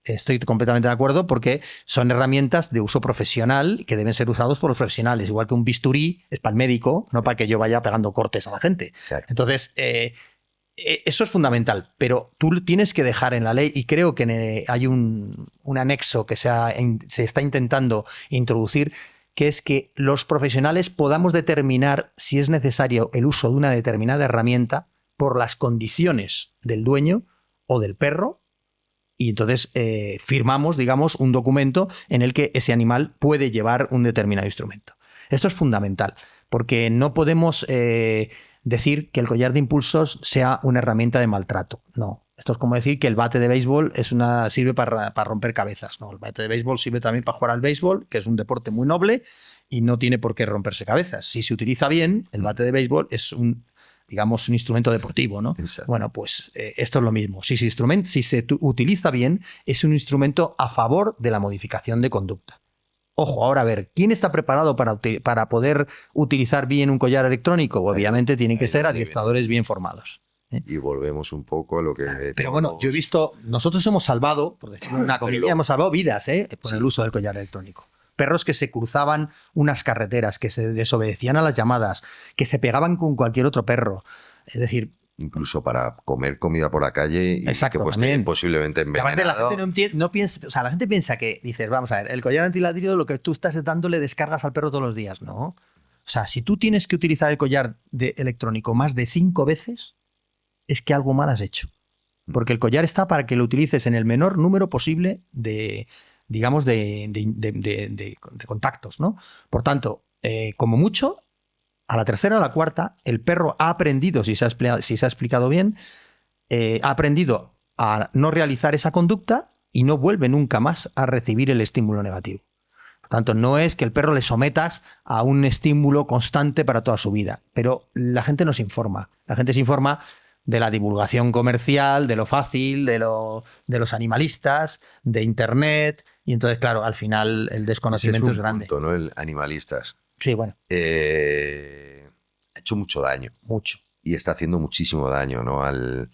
[SPEAKER 1] Estoy completamente de acuerdo porque son herramientas de uso profesional que deben ser usados por los profesionales, igual que un bisturí es para el médico, no para que yo vaya pegando cortes a la gente.
[SPEAKER 2] Claro.
[SPEAKER 1] Entonces, eso es fundamental, pero tú tienes que dejar en la ley, y creo que hay un anexo que se está intentando introducir, que es que los profesionales podamos determinar si es necesario el uso de una determinada herramienta por las condiciones del dueño o del perro. Y entonces firmamos, digamos, un documento en el que ese animal puede llevar un determinado instrumento. Esto es fundamental, porque no podemos decir que el collar de impulsos sea una herramienta de maltrato. No. Esto es como decir que el bate de béisbol sirve para romper cabezas. No, el bate de béisbol sirve también para jugar al béisbol, que es un deporte muy noble y no tiene por qué romperse cabezas. Si se utiliza bien, el bate de béisbol es un instrumento deportivo, ¿no?
[SPEAKER 2] Exacto.
[SPEAKER 1] Bueno, pues esto es lo mismo. Si se utiliza bien, es un instrumento a favor de la modificación de conducta. Ojo, ahora a ver, ¿quién está preparado para poder utilizar bien un collar electrónico? Obviamente tienen que ser adiestradores bien formados.
[SPEAKER 2] Y volvemos un poco a lo que...
[SPEAKER 1] Pero bueno, yo he visto, nosotros hemos salvado, por decirlo una comilla, hemos salvado vidas por el uso del collar electrónico. Perros que se cruzaban unas carreteras, que se desobedecían a las llamadas, que se pegaban con cualquier otro perro. Es decir...
[SPEAKER 2] Incluso para comer comida por la calle y
[SPEAKER 1] exacto,
[SPEAKER 2] que esté posiblemente envenenado.
[SPEAKER 1] Aparte, la gente no piensa, o sea, la gente piensa que dices, vamos a ver, el collar antiladrido, lo que tú estás dándole descargas al perro todos los días, ¿no? O sea, si tú tienes que utilizar el collar electrónico más de 5 veces, es que algo mal has hecho. Porque el collar está para que lo utilices en el menor número posible de contactos, ¿no? Por tanto, como mucho, a la tercera o la cuarta, el perro ha aprendido, si se ha explicado bien, ha aprendido a no realizar esa conducta y no vuelve nunca más a recibir el estímulo negativo. Por tanto, no es que el perro le sometas a un estímulo constante para toda su vida, pero la gente no se informa. La gente se informa de la divulgación comercial, de lo fácil, de los animalistas, de Internet, y entonces, claro, al final el desconocimiento es grande.
[SPEAKER 2] Punto, ¿no? El animalistas.
[SPEAKER 1] Sí, bueno.
[SPEAKER 2] Ha hecho mucho daño.
[SPEAKER 1] Mucho.
[SPEAKER 2] Y está haciendo muchísimo daño, ¿no? Al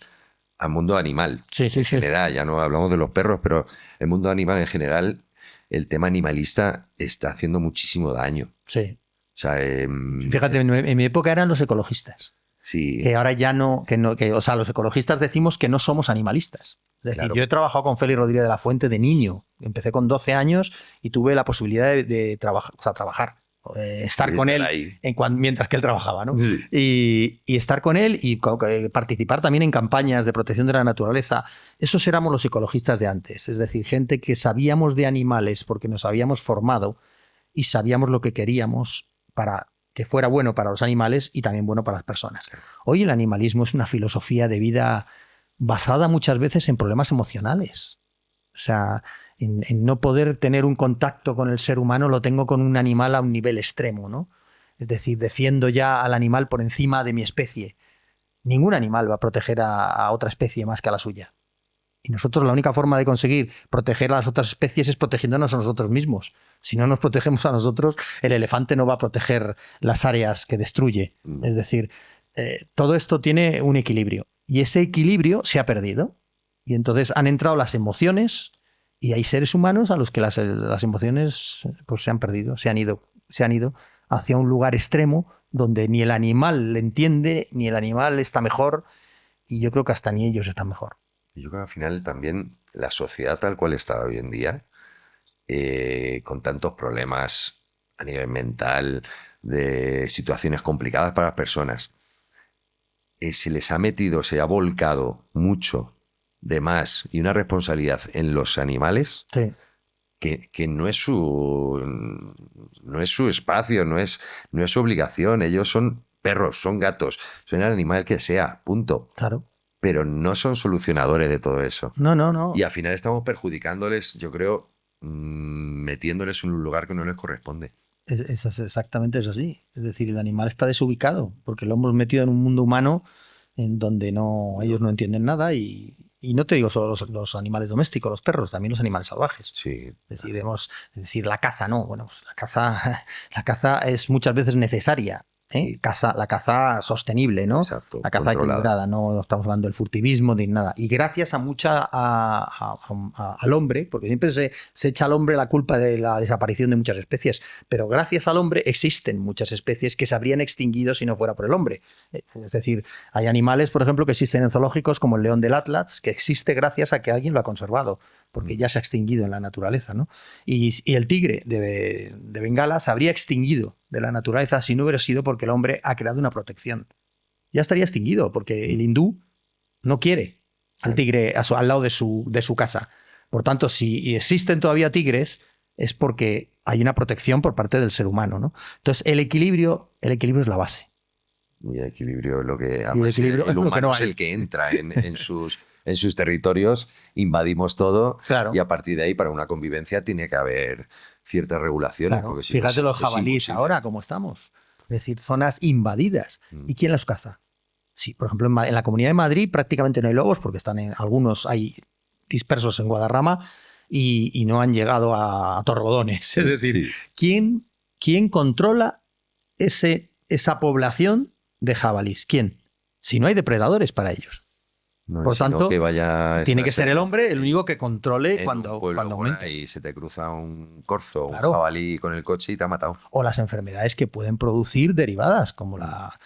[SPEAKER 2] mundo animal.
[SPEAKER 1] Sí,
[SPEAKER 2] en general, ya no hablamos de los perros, pero el mundo animal en general, el tema animalista está haciendo muchísimo daño.
[SPEAKER 1] Sí.
[SPEAKER 2] O sea,
[SPEAKER 1] fíjate, en mi época eran los ecologistas.
[SPEAKER 2] Sí.
[SPEAKER 1] Que ahora ya no, o sea, los ecologistas decimos que no somos animalistas. Es decir,
[SPEAKER 2] claro.
[SPEAKER 1] Yo he trabajado con Félix Rodríguez de la Fuente de niño. Empecé con 12 años y tuve la posibilidad de trabajar. Estar con él mientras que él trabajaba, ¿no?
[SPEAKER 2] Sí.
[SPEAKER 1] Y estar con él y participar también en campañas de protección de la naturaleza. Esos éramos los ecologistas de antes, es decir, gente que sabíamos de animales porque nos habíamos formado y sabíamos lo que queríamos para que fuera bueno para los animales y también bueno para las personas. Hoy el animalismo es una filosofía de vida basada muchas veces en problemas emocionales. O sea, en no poder tener un contacto con el ser humano, lo tengo con un animal a un nivel extremo, ¿no? es decir, defiendo ya al animal por encima de mi especie. Ningún animal va a proteger a otra especie más que a la suya. Y nosotros la única forma de conseguir proteger a las otras especies es protegiéndonos a nosotros mismos. Si no nos protegemos a nosotros, el elefante no va a proteger las áreas que destruye. Es decir, todo esto tiene un equilibrio. Y ese equilibrio se ha perdido. Y entonces han entrado las emociones y hay seres humanos a los que las emociones pues, se han perdido, se han ido hacia un lugar extremo donde ni el animal le entiende, ni el animal está mejor, y yo creo que hasta ni ellos están mejor.
[SPEAKER 2] Yo creo que al final también la sociedad tal cual está hoy en día, con tantos problemas a nivel mental, de situaciones complicadas para las personas, se les ha metido, se ha volcado mucho de más y una responsabilidad en los animales
[SPEAKER 1] Sí.
[SPEAKER 2] que no es su espacio, no es su obligación. Ellos son perros, son gatos, son el animal que sea, punto.
[SPEAKER 1] Claro.
[SPEAKER 2] Pero no son solucionadores de todo eso.
[SPEAKER 1] No.
[SPEAKER 2] Y al final estamos perjudicándoles, yo creo, metiéndoles en un lugar que no les corresponde.
[SPEAKER 1] Exactamente es así. Es decir, el animal está desubicado porque lo hemos metido en un mundo humano en donde ellos no entienden nada y no te digo solo los animales domésticos, los perros, también los animales salvajes.
[SPEAKER 2] Sí.
[SPEAKER 1] Es decir, la caza, no. Bueno, pues la caza es muchas veces necesaria.
[SPEAKER 2] Sí.
[SPEAKER 1] La caza sostenible, ¿no?
[SPEAKER 2] Exacto,
[SPEAKER 1] La caza
[SPEAKER 2] controlada.
[SPEAKER 1] equilibrada, no estamos hablando del furtivismo ni nada. Y gracias al hombre, porque siempre se echa al hombre la culpa de la desaparición de muchas especies, pero gracias al hombre existen muchas especies que se habrían extinguido si no fuera por el hombre. Es decir, hay animales, por ejemplo, que existen en zoológicos como el león del Atlas, que existe gracias a que alguien lo ha conservado, porque ya se ha extinguido en la naturaleza, ¿no? Y el tigre de Bengala se habría extinguido de la naturaleza si no hubiera sido porque el hombre ha creado una protección. Ya estaría extinguido, porque el hindú no quiere al tigre al lado de su casa. Por tanto, si existen todavía tigres, es porque hay una protección por parte del ser humano, ¿no? Entonces, el equilibrio es la base.
[SPEAKER 2] Y el equilibrio es lo que...
[SPEAKER 1] El
[SPEAKER 2] humano es el que entra en sus territorios, invadimos todo,
[SPEAKER 1] claro.
[SPEAKER 2] Y a partir de ahí, para una convivencia, tiene que haber ciertas regulaciones.
[SPEAKER 1] Claro.
[SPEAKER 2] Porque si
[SPEAKER 1] Fíjate
[SPEAKER 2] no,
[SPEAKER 1] los jabalíes ahora, como estamos. Es decir, zonas invadidas. ¿Y quién los caza? Sí, por ejemplo, en la Comunidad de Madrid prácticamente no hay lobos porque algunos hay dispersos en Guadarrama y no han llegado a Torrelodones. Es decir,
[SPEAKER 2] sí.
[SPEAKER 1] ¿quién controla esa población de jabalíes? ¿Quién? Si no hay depredadores para ellos.
[SPEAKER 2] No,
[SPEAKER 1] por tanto, tiene que ser el hombre el único que controle cuando aumente.
[SPEAKER 2] Y se te cruza un corzo, claro, un jabalí con el coche y te ha matado.
[SPEAKER 1] O las enfermedades que pueden producir derivadas, como la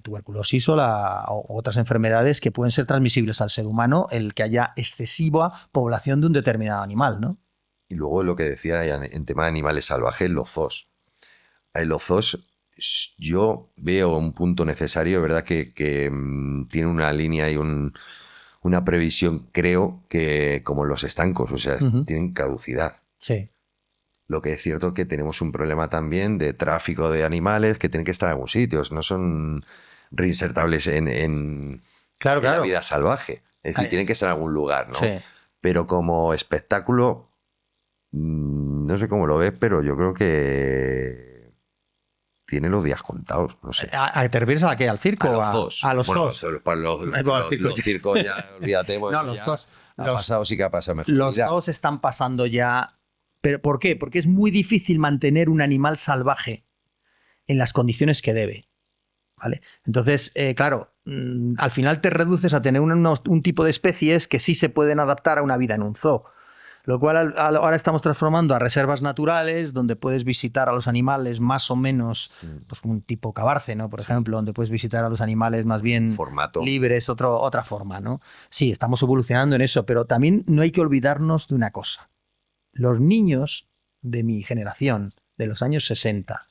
[SPEAKER 1] tuberculosis o otras enfermedades que pueden ser transmisibles al ser humano, el que haya excesiva población de un determinado animal, ¿no?
[SPEAKER 2] Y luego lo que decía en tema de animales salvajes, los zoos. Los zoos, yo veo un punto necesario, ¿verdad? Que tiene una línea y una previsión, creo, que como los estancos, o sea, tienen caducidad.
[SPEAKER 1] Sí.
[SPEAKER 2] Lo que es cierto es que tenemos un problema también de tráfico de animales que tienen que estar en algún sitio, no son reinsertables en la vida salvaje. Es decir, tienen que estar en algún lugar, ¿no?
[SPEAKER 1] Sí.
[SPEAKER 2] Pero como espectáculo, no sé cómo lo ves, pero yo creo que tiene los días contados, no sé.
[SPEAKER 1] ¿Te refieres a qué? ¿Al circo?
[SPEAKER 2] A los zoos.
[SPEAKER 1] A los
[SPEAKER 2] bueno,
[SPEAKER 1] zoos.
[SPEAKER 2] Los circos ya, olvídate. Pues
[SPEAKER 1] no, los zoos.
[SPEAKER 2] Ha pasado, sí que ha pasado mejor.
[SPEAKER 1] Los zoos están pasando ya. ¿Pero por qué? Porque es muy difícil mantener un animal salvaje en las condiciones que debe. ¿Vale? Entonces, claro, al final te reduces a tener un tipo de especies que sí se pueden adaptar a una vida en un zoo. Lo cual ahora estamos transformando a reservas naturales donde puedes visitar a los animales más o menos, pues un tipo Cabarce, ¿no? Por ejemplo, donde puedes visitar a los animales más bien libres, otra forma, ¿no? Sí, estamos evolucionando en eso, pero también no hay que olvidarnos de una cosa. Los niños de mi generación, de los años 60,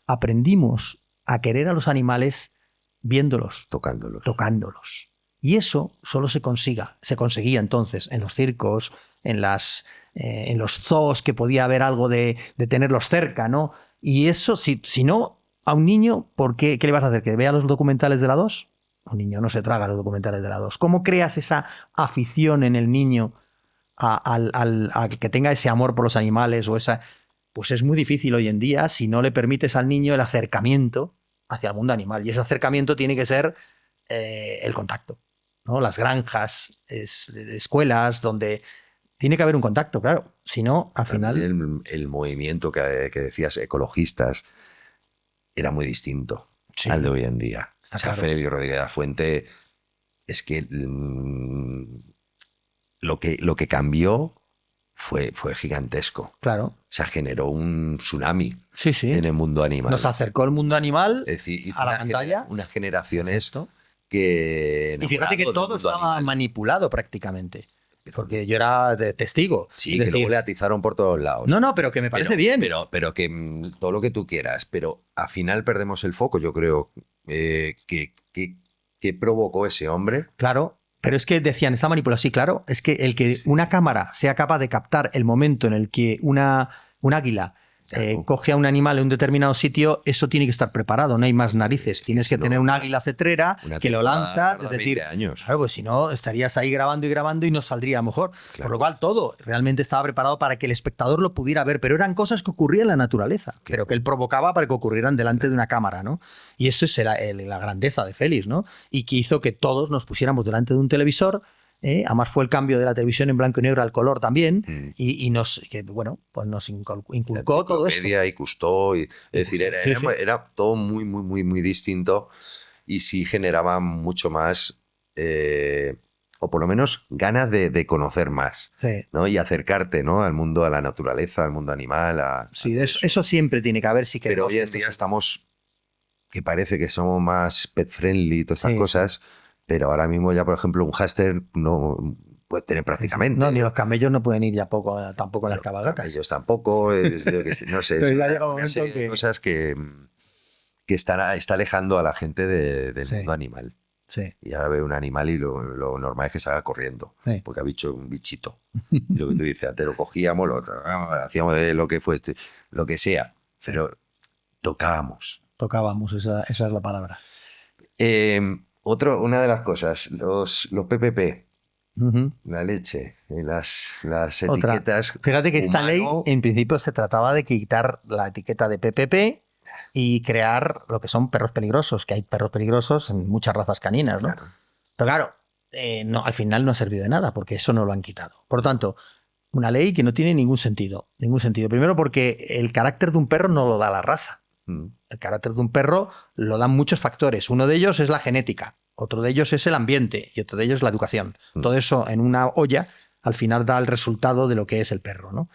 [SPEAKER 1] aprendimos a querer a los animales viéndolos, tocándolos. Y eso solo se conseguía entonces en los circos, en los zoos, que podía haber algo de tenerlos cerca, ¿no? Y eso, si no, a un niño, ¿qué le vas a hacer? ¿Que vea los documentales de la 2? Un niño no se traga los documentales de la 2. ¿Cómo creas esa afición en el niño a que tenga ese amor por los animales o esa? pues es muy difícil hoy en día si no le permites al niño el acercamiento hacia el mundo animal. Y ese acercamiento tiene que ser el contacto, ¿no? Las granjas, escuelas, donde tiene que haber un contacto, claro. Si no, al final...
[SPEAKER 2] El movimiento que decías, ecologistas, era muy distinto al de hoy en día.
[SPEAKER 1] Está
[SPEAKER 2] O sea,
[SPEAKER 1] claro.
[SPEAKER 2] Félix Rodríguez de la Fuente, es que lo que cambió fue gigantesco.
[SPEAKER 1] Claro.
[SPEAKER 2] O sea, generó un tsunami
[SPEAKER 1] Sí, sí.
[SPEAKER 2] en el mundo animal.
[SPEAKER 1] Nos acercó el mundo animal
[SPEAKER 2] Es decir, hizo
[SPEAKER 1] a la pantalla.
[SPEAKER 2] unas generaciones
[SPEAKER 1] Exacto.
[SPEAKER 2] que...
[SPEAKER 1] Y fíjate que
[SPEAKER 2] enamorado del
[SPEAKER 1] todo
[SPEAKER 2] mundo
[SPEAKER 1] estaba
[SPEAKER 2] animal.
[SPEAKER 1] manipulado prácticamente. Porque yo era testigo.
[SPEAKER 2] Sí,
[SPEAKER 1] Es
[SPEAKER 2] que
[SPEAKER 1] decir,
[SPEAKER 2] luego le atizaron por todos lados.
[SPEAKER 1] no, pero que me parece bien.
[SPEAKER 2] Pero que todo lo que tú quieras, pero al final perdemos el foco, yo creo. ¿Qué provocó ese hombre?
[SPEAKER 1] Claro, pero es que decían, está manipulado. Sí, claro, es que el que una cámara sea capaz de captar el momento en el que un águila
[SPEAKER 2] Claro.
[SPEAKER 1] coge a un animal en un determinado sitio, eso tiene que estar preparado, no hay más narices. Tienes que
[SPEAKER 2] no,
[SPEAKER 1] tener un águila cetrera
[SPEAKER 2] una
[SPEAKER 1] que lo
[SPEAKER 2] temporada
[SPEAKER 1] lanzas,
[SPEAKER 2] tarda
[SPEAKER 1] es decir,
[SPEAKER 2] 20 años.
[SPEAKER 1] claro, pues si no, estarías ahí grabando y grabando y no saldría mejor.
[SPEAKER 2] Claro.
[SPEAKER 1] Por lo cual todo realmente estaba preparado para que el espectador lo pudiera ver, pero eran cosas que ocurrían en la naturaleza, pero que él provocaba para que ocurrieran delante de una cámara, ¿no? Y eso es la grandeza de Félix, ¿no? Y que hizo que todos nos pusiéramos delante de un televisor. Además fue el cambio de la televisión en blanco y negro al color también y nos inculcó todo esto.
[SPEAKER 2] Y Cousteau, es decir, era todo muy, muy, muy, muy distinto y sí generaba mucho más, o por lo menos ganas de conocer más,
[SPEAKER 1] Sí.
[SPEAKER 2] ¿no? Y acercarte, ¿no? Al mundo, a la naturaleza, al mundo animal.
[SPEAKER 1] Sí, eso siempre tiene que haber si queremos.
[SPEAKER 2] Pero hoy en día estamos, que parece que somos más pet friendly y todas estas cosas. Pero ahora mismo ya, por ejemplo, un hámster no puede tener prácticamente.
[SPEAKER 1] No, ni los camellos no pueden ir ya tampoco en las cabalgatas.
[SPEAKER 2] Ellos tampoco, no sé.
[SPEAKER 1] Entonces ya llega un
[SPEAKER 2] una
[SPEAKER 1] momento
[SPEAKER 2] serie de
[SPEAKER 1] que...
[SPEAKER 2] cosas que está alejando a la gente del mundo animal.
[SPEAKER 1] Sí.
[SPEAKER 2] Y ahora ve un animal y lo normal es que salga corriendo, porque ha visto un bichito. Y lo que tú dices, antes lo cogíamos, lo hacíamos de lo que fue, lo que sea, pero tocábamos.
[SPEAKER 1] Tocábamos, esa es la palabra.
[SPEAKER 2] Una de las cosas, los PPP,
[SPEAKER 1] Uh-huh.
[SPEAKER 2] la leche, las etiquetas.
[SPEAKER 1] Fíjate que esta ley
[SPEAKER 2] humano,
[SPEAKER 1] en principio se trataba de quitar la etiqueta de PPP y crear lo que son perros peligrosos, que hay perros peligrosos en muchas razas caninas, ¿no?
[SPEAKER 2] Claro.
[SPEAKER 1] Pero claro, no, al final no ha servido de nada porque eso no lo han quitado. Por lo tanto, una ley que no tiene ningún sentido. Ningún sentido. Primero porque el carácter de un perro no lo da la raza. El carácter de un perro lo dan muchos factores. Uno de ellos es la genética, otro de ellos es el ambiente y otro de ellos es la educación. Todo eso en una olla al final da el resultado de lo que es el perro, ¿no?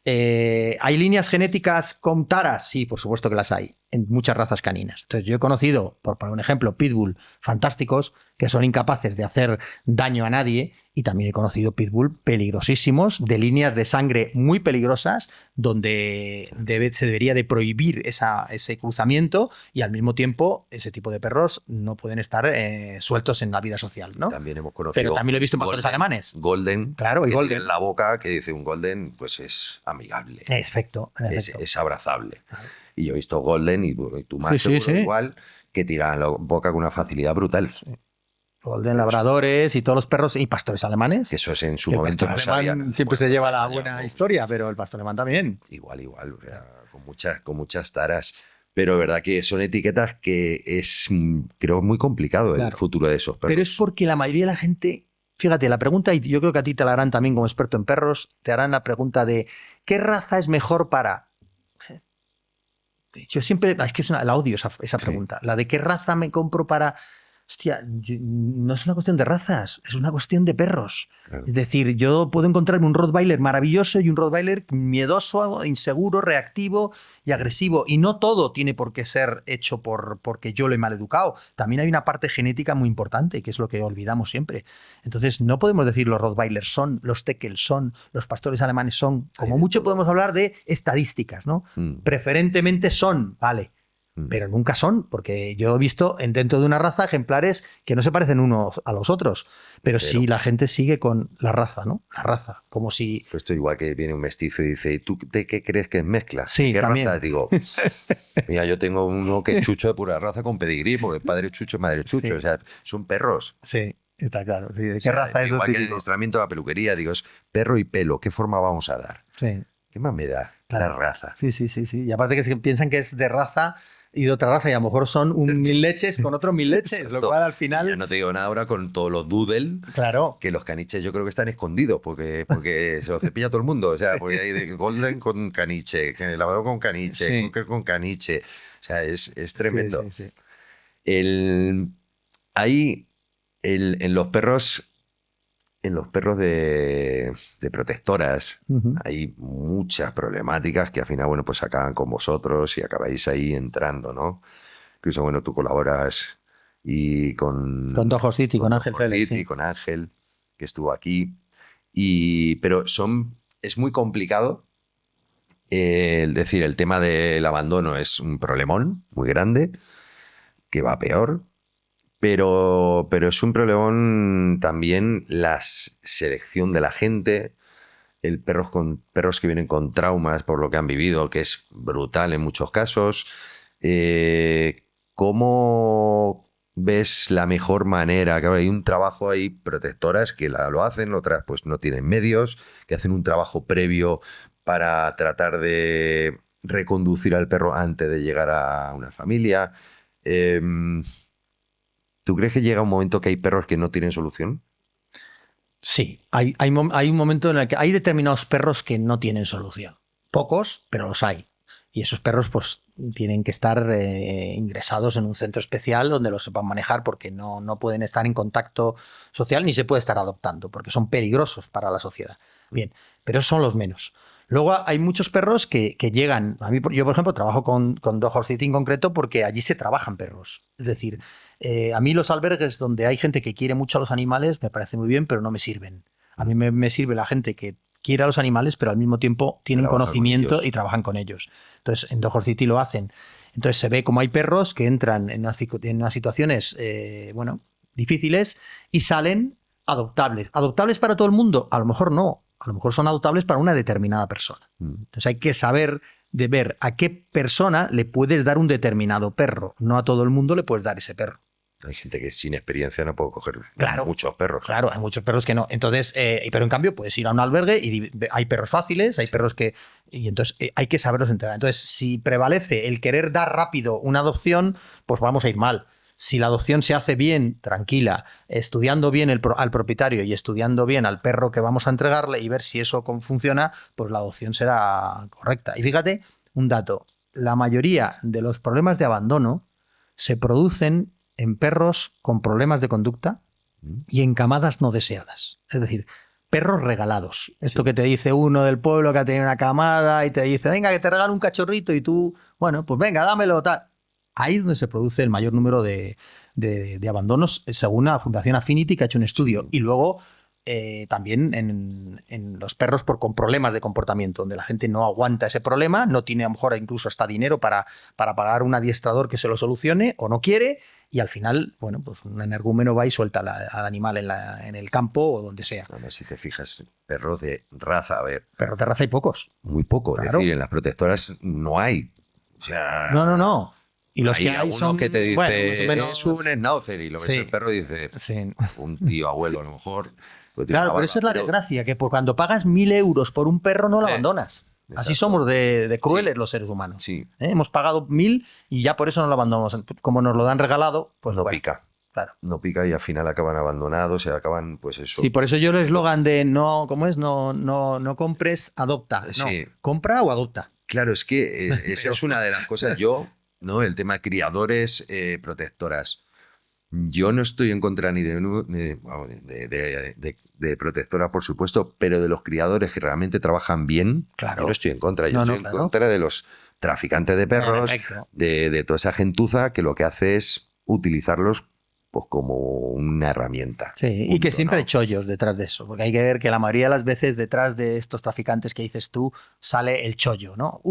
[SPEAKER 1] ¿Hay líneas genéticas con taras? Sí, por supuesto que las hay, en muchas razas caninas. Entonces yo he conocido, por poner un ejemplo, pitbull fantásticos que son incapaces de hacer daño a nadie, y también he conocido pitbull peligrosísimos, de líneas de sangre muy peligrosas, donde se debería de prohibir ese cruzamiento, y al mismo tiempo ese tipo de perros no pueden estar sueltos en la vida social, ¿no?
[SPEAKER 2] También hemos conocido.
[SPEAKER 1] Pero también lo he visto en pastores alemanes.
[SPEAKER 2] Golden.
[SPEAKER 1] Claro, y
[SPEAKER 2] que
[SPEAKER 1] Golden.
[SPEAKER 2] tiene en la boca, que dice un Golden, pues es amigable.
[SPEAKER 1] Efecto.
[SPEAKER 2] Es abrazable. Y yo he visto Golden y tú más seguro igual, que tiran la boca con una facilidad brutal.
[SPEAKER 1] Sí. Golden, labradores y todos los perros y pastores alemanes.
[SPEAKER 2] Que eso es en su momento no sabía.
[SPEAKER 1] Siempre se lleva la buena historia, pero el pastor alemán también.
[SPEAKER 2] Igual, o sea, con muchas taras. Pero es verdad que son etiquetas que es, creo, muy complicado el futuro de esos perros.
[SPEAKER 1] Pero es porque la mayoría de la gente, fíjate, la pregunta, y yo creo que a ti te la harán también como experto en perros, te harán la pregunta de ¿qué raza es mejor para? Yo siempre, es que la odio esa pregunta, la de ¿qué raza me compro para? Hostia, no es una cuestión de razas, es una cuestión de perros. Claro. Es decir, yo puedo encontrarme un Rottweiler maravilloso y un Rottweiler miedoso, inseguro, reactivo y agresivo. Y no todo tiene por qué ser hecho porque yo lo he maleducado. También hay una parte genética muy importante, que es lo que olvidamos siempre. Entonces, no podemos decir los Rottweilers son, los Teckels son, los pastores alemanes son. Como mucho podemos hablar de estadísticas, ¿no? Preferentemente son, vale. Pero nunca son, porque yo he visto dentro de una raza ejemplares que no se parecen unos a los otros, pero sí la gente sigue con la raza, ¿no? La raza, como si...
[SPEAKER 2] Pues esto igual que viene un mestizo y dice, ¿y tú de qué crees que es mezcla?
[SPEAKER 1] Sí,
[SPEAKER 2] ¿Qué
[SPEAKER 1] también.
[SPEAKER 2] raza? Digo, mira, yo tengo uno que es chucho de pura raza con pedigrí, porque el padre es chucho, madre es chucho, sí. O sea, son perros.
[SPEAKER 1] Sí, está claro. Sí, ¿de qué raza es?
[SPEAKER 2] Igual que el adiestramiento de la peluquería, digo, es perro y pelo, ¿qué forma vamos a dar?
[SPEAKER 1] Sí.
[SPEAKER 2] ¿Qué más me da
[SPEAKER 1] Claro.
[SPEAKER 2] la raza?
[SPEAKER 1] Sí, sí, sí, sí. Y aparte que piensan que es de raza y de otra raza, y a lo mejor son un mil leches con otro mil leches, lo
[SPEAKER 2] Exacto.
[SPEAKER 1] cual al
[SPEAKER 2] Y
[SPEAKER 1] final...
[SPEAKER 2] ya no te digo nada ahora con todos los doodle,
[SPEAKER 1] Claro.
[SPEAKER 2] que los caniches yo creo que están escondidos porque se los cepilla todo el mundo. O sea, porque hay de golden con caniche, que labrador con caniche,
[SPEAKER 1] Sí.
[SPEAKER 2] cocker con caniche. O sea, es
[SPEAKER 1] Sí,
[SPEAKER 2] tremendo.
[SPEAKER 1] sí, sí.
[SPEAKER 2] El, hay en los perros. En los perros de protectoras
[SPEAKER 1] Ujú.
[SPEAKER 2] hay muchas problemáticas que al final, bueno, pues acaban con vosotros y acabáis ahí entrando, ¿no? Incluso, bueno, tú colaboras y
[SPEAKER 1] Con Dojo City, con Ángel
[SPEAKER 2] Dr.
[SPEAKER 1] Félix,
[SPEAKER 2] City,
[SPEAKER 1] sí.
[SPEAKER 2] con Ángel, que estuvo aquí. Pero es muy complicado. Es decir, el tema del abandono es un problemón muy grande, que va peor. Pero es un problemón también la selección de la gente, perros que vienen con traumas por lo que han vivido, que es brutal en muchos casos. ¿Cómo ves la mejor manera? Claro, hay un trabajo, hay protectoras que lo hacen, otras pues no tienen medios, que hacen un trabajo previo para tratar de reconducir al perro antes de llegar a una familia. Em, ¿Tú crees que llega un momento que hay perros que no tienen solución?
[SPEAKER 1] Sí, hay un momento en el que hay determinados perros que no tienen solución. Pocos, pero los hay. Y esos perros pues tienen que estar ingresados en un centro especial donde los sepan manejar porque no pueden estar en contacto social ni se puede estar adoptando porque son peligrosos para la sociedad. Bien, pero esos son los menos. Luego hay muchos perros que llegan. A mí, yo, por ejemplo, trabajo con Dog City en concreto porque allí se trabajan perros. Es decir, a mí los albergues donde hay gente que quiere mucho a los animales me parece muy bien, pero no me sirven. A mí me sirve la gente que quiere a los animales, pero al mismo tiempo tienen
[SPEAKER 2] Trabaja con
[SPEAKER 1] conocimiento
[SPEAKER 2] ellos.
[SPEAKER 1] y trabajan con ellos. Entonces, en Dog City lo hacen. Entonces, se ve como hay perros que entran en unas situaciones, bueno, difíciles y salen adoptables. ¿Adoptables para todo el mundo? A lo mejor no. A lo mejor son adoptables para una determinada persona. Entonces, hay que saber de ver a qué persona le puedes dar un determinado perro. No a todo el mundo le puedes dar ese perro.
[SPEAKER 2] Hay gente que sin experiencia no puede coger
[SPEAKER 1] Claro,
[SPEAKER 2] muchos perros.
[SPEAKER 1] claro, hay muchos perros que no. Entonces, pero en cambio puedes ir a un albergue y hay perros fáciles, hay perros que... Y entonces hay que saberlos entregar. Entonces, si prevalece el querer dar rápido una adopción, pues vamos a ir mal. Si la adopción se hace bien, tranquila, estudiando bien al propietario y estudiando bien al perro que vamos a entregarle y ver si eso funciona, pues la adopción será correcta. Y fíjate, un dato, la mayoría de los problemas de abandono se producen en perros con problemas de conducta y en camadas no deseadas. Es decir, perros regalados. Esto que te dice uno del pueblo que ha tenido una camada y te dice, venga, que te regalo un cachorrito y tú, bueno, pues venga, dámelo, tal. Ahí es donde se produce el mayor número de abandonos, según la Fundación Affinity, que ha hecho un estudio. Y luego también en los perros con problemas de comportamiento, donde la gente no aguanta ese problema, no tiene a lo mejor incluso hasta dinero para pagar un adiestrador que se lo solucione o no quiere, y al final, bueno, pues un energúmeno va y suelta al animal en el campo o donde sea.
[SPEAKER 2] Además, si te fijas, perros de raza, a ver,
[SPEAKER 1] Perros de raza hay pocos.
[SPEAKER 2] muy poco.
[SPEAKER 1] Claro.
[SPEAKER 2] Es decir, en las protectoras no hay. O sea,
[SPEAKER 1] No. Y los
[SPEAKER 2] hay
[SPEAKER 1] que hay
[SPEAKER 2] algunos
[SPEAKER 1] son
[SPEAKER 2] que te dice,
[SPEAKER 1] bueno, más o menos...
[SPEAKER 2] es un schnauzer, y lo ves
[SPEAKER 1] Sí.
[SPEAKER 2] el perro y dice,
[SPEAKER 1] Sí.
[SPEAKER 2] un tío abuelo a lo mejor. Pues tiene
[SPEAKER 1] Claro,
[SPEAKER 2] una
[SPEAKER 1] pero esa es la
[SPEAKER 2] barba,
[SPEAKER 1] desgracia, que cuando pagas 1.000 euros por un perro no lo abandonas. Así
[SPEAKER 2] exacto.
[SPEAKER 1] somos de crueles
[SPEAKER 2] Sí.
[SPEAKER 1] los seres humanos.
[SPEAKER 2] Sí.
[SPEAKER 1] Hemos pagado 1.000 y ya por eso no lo abandonamos. Como nos lo dan regalado, pues
[SPEAKER 2] no
[SPEAKER 1] bueno,
[SPEAKER 2] pica.
[SPEAKER 1] claro.
[SPEAKER 2] No pica y al final acaban abandonados, se acaban, pues eso.
[SPEAKER 1] Sí, por eso yo el eslogan de no, ¿cómo es? No compres, adopta. No,
[SPEAKER 2] Sí.
[SPEAKER 1] compra o adopta.
[SPEAKER 2] Claro, es que esa es una de las cosas. ¿No? El tema criadores, protectoras. Yo no estoy en contra ni de protectoras, por supuesto, pero de los criadores que realmente trabajan bien,
[SPEAKER 1] Claro.
[SPEAKER 2] yo no estoy en contra. Yo
[SPEAKER 1] No,
[SPEAKER 2] estoy
[SPEAKER 1] no,
[SPEAKER 2] en
[SPEAKER 1] claro.
[SPEAKER 2] contra de los traficantes de perros,
[SPEAKER 1] Perfecto.
[SPEAKER 2] de toda esa gentuza que lo que hace es utilizarlos pues como una herramienta.
[SPEAKER 1] Sí, y
[SPEAKER 2] Punto,
[SPEAKER 1] que siempre
[SPEAKER 2] ¿no?
[SPEAKER 1] hay chollos detrás de eso, porque hay que ver que la mayoría de las veces detrás de estos traficantes que dices tú sale el chollo, ¿no?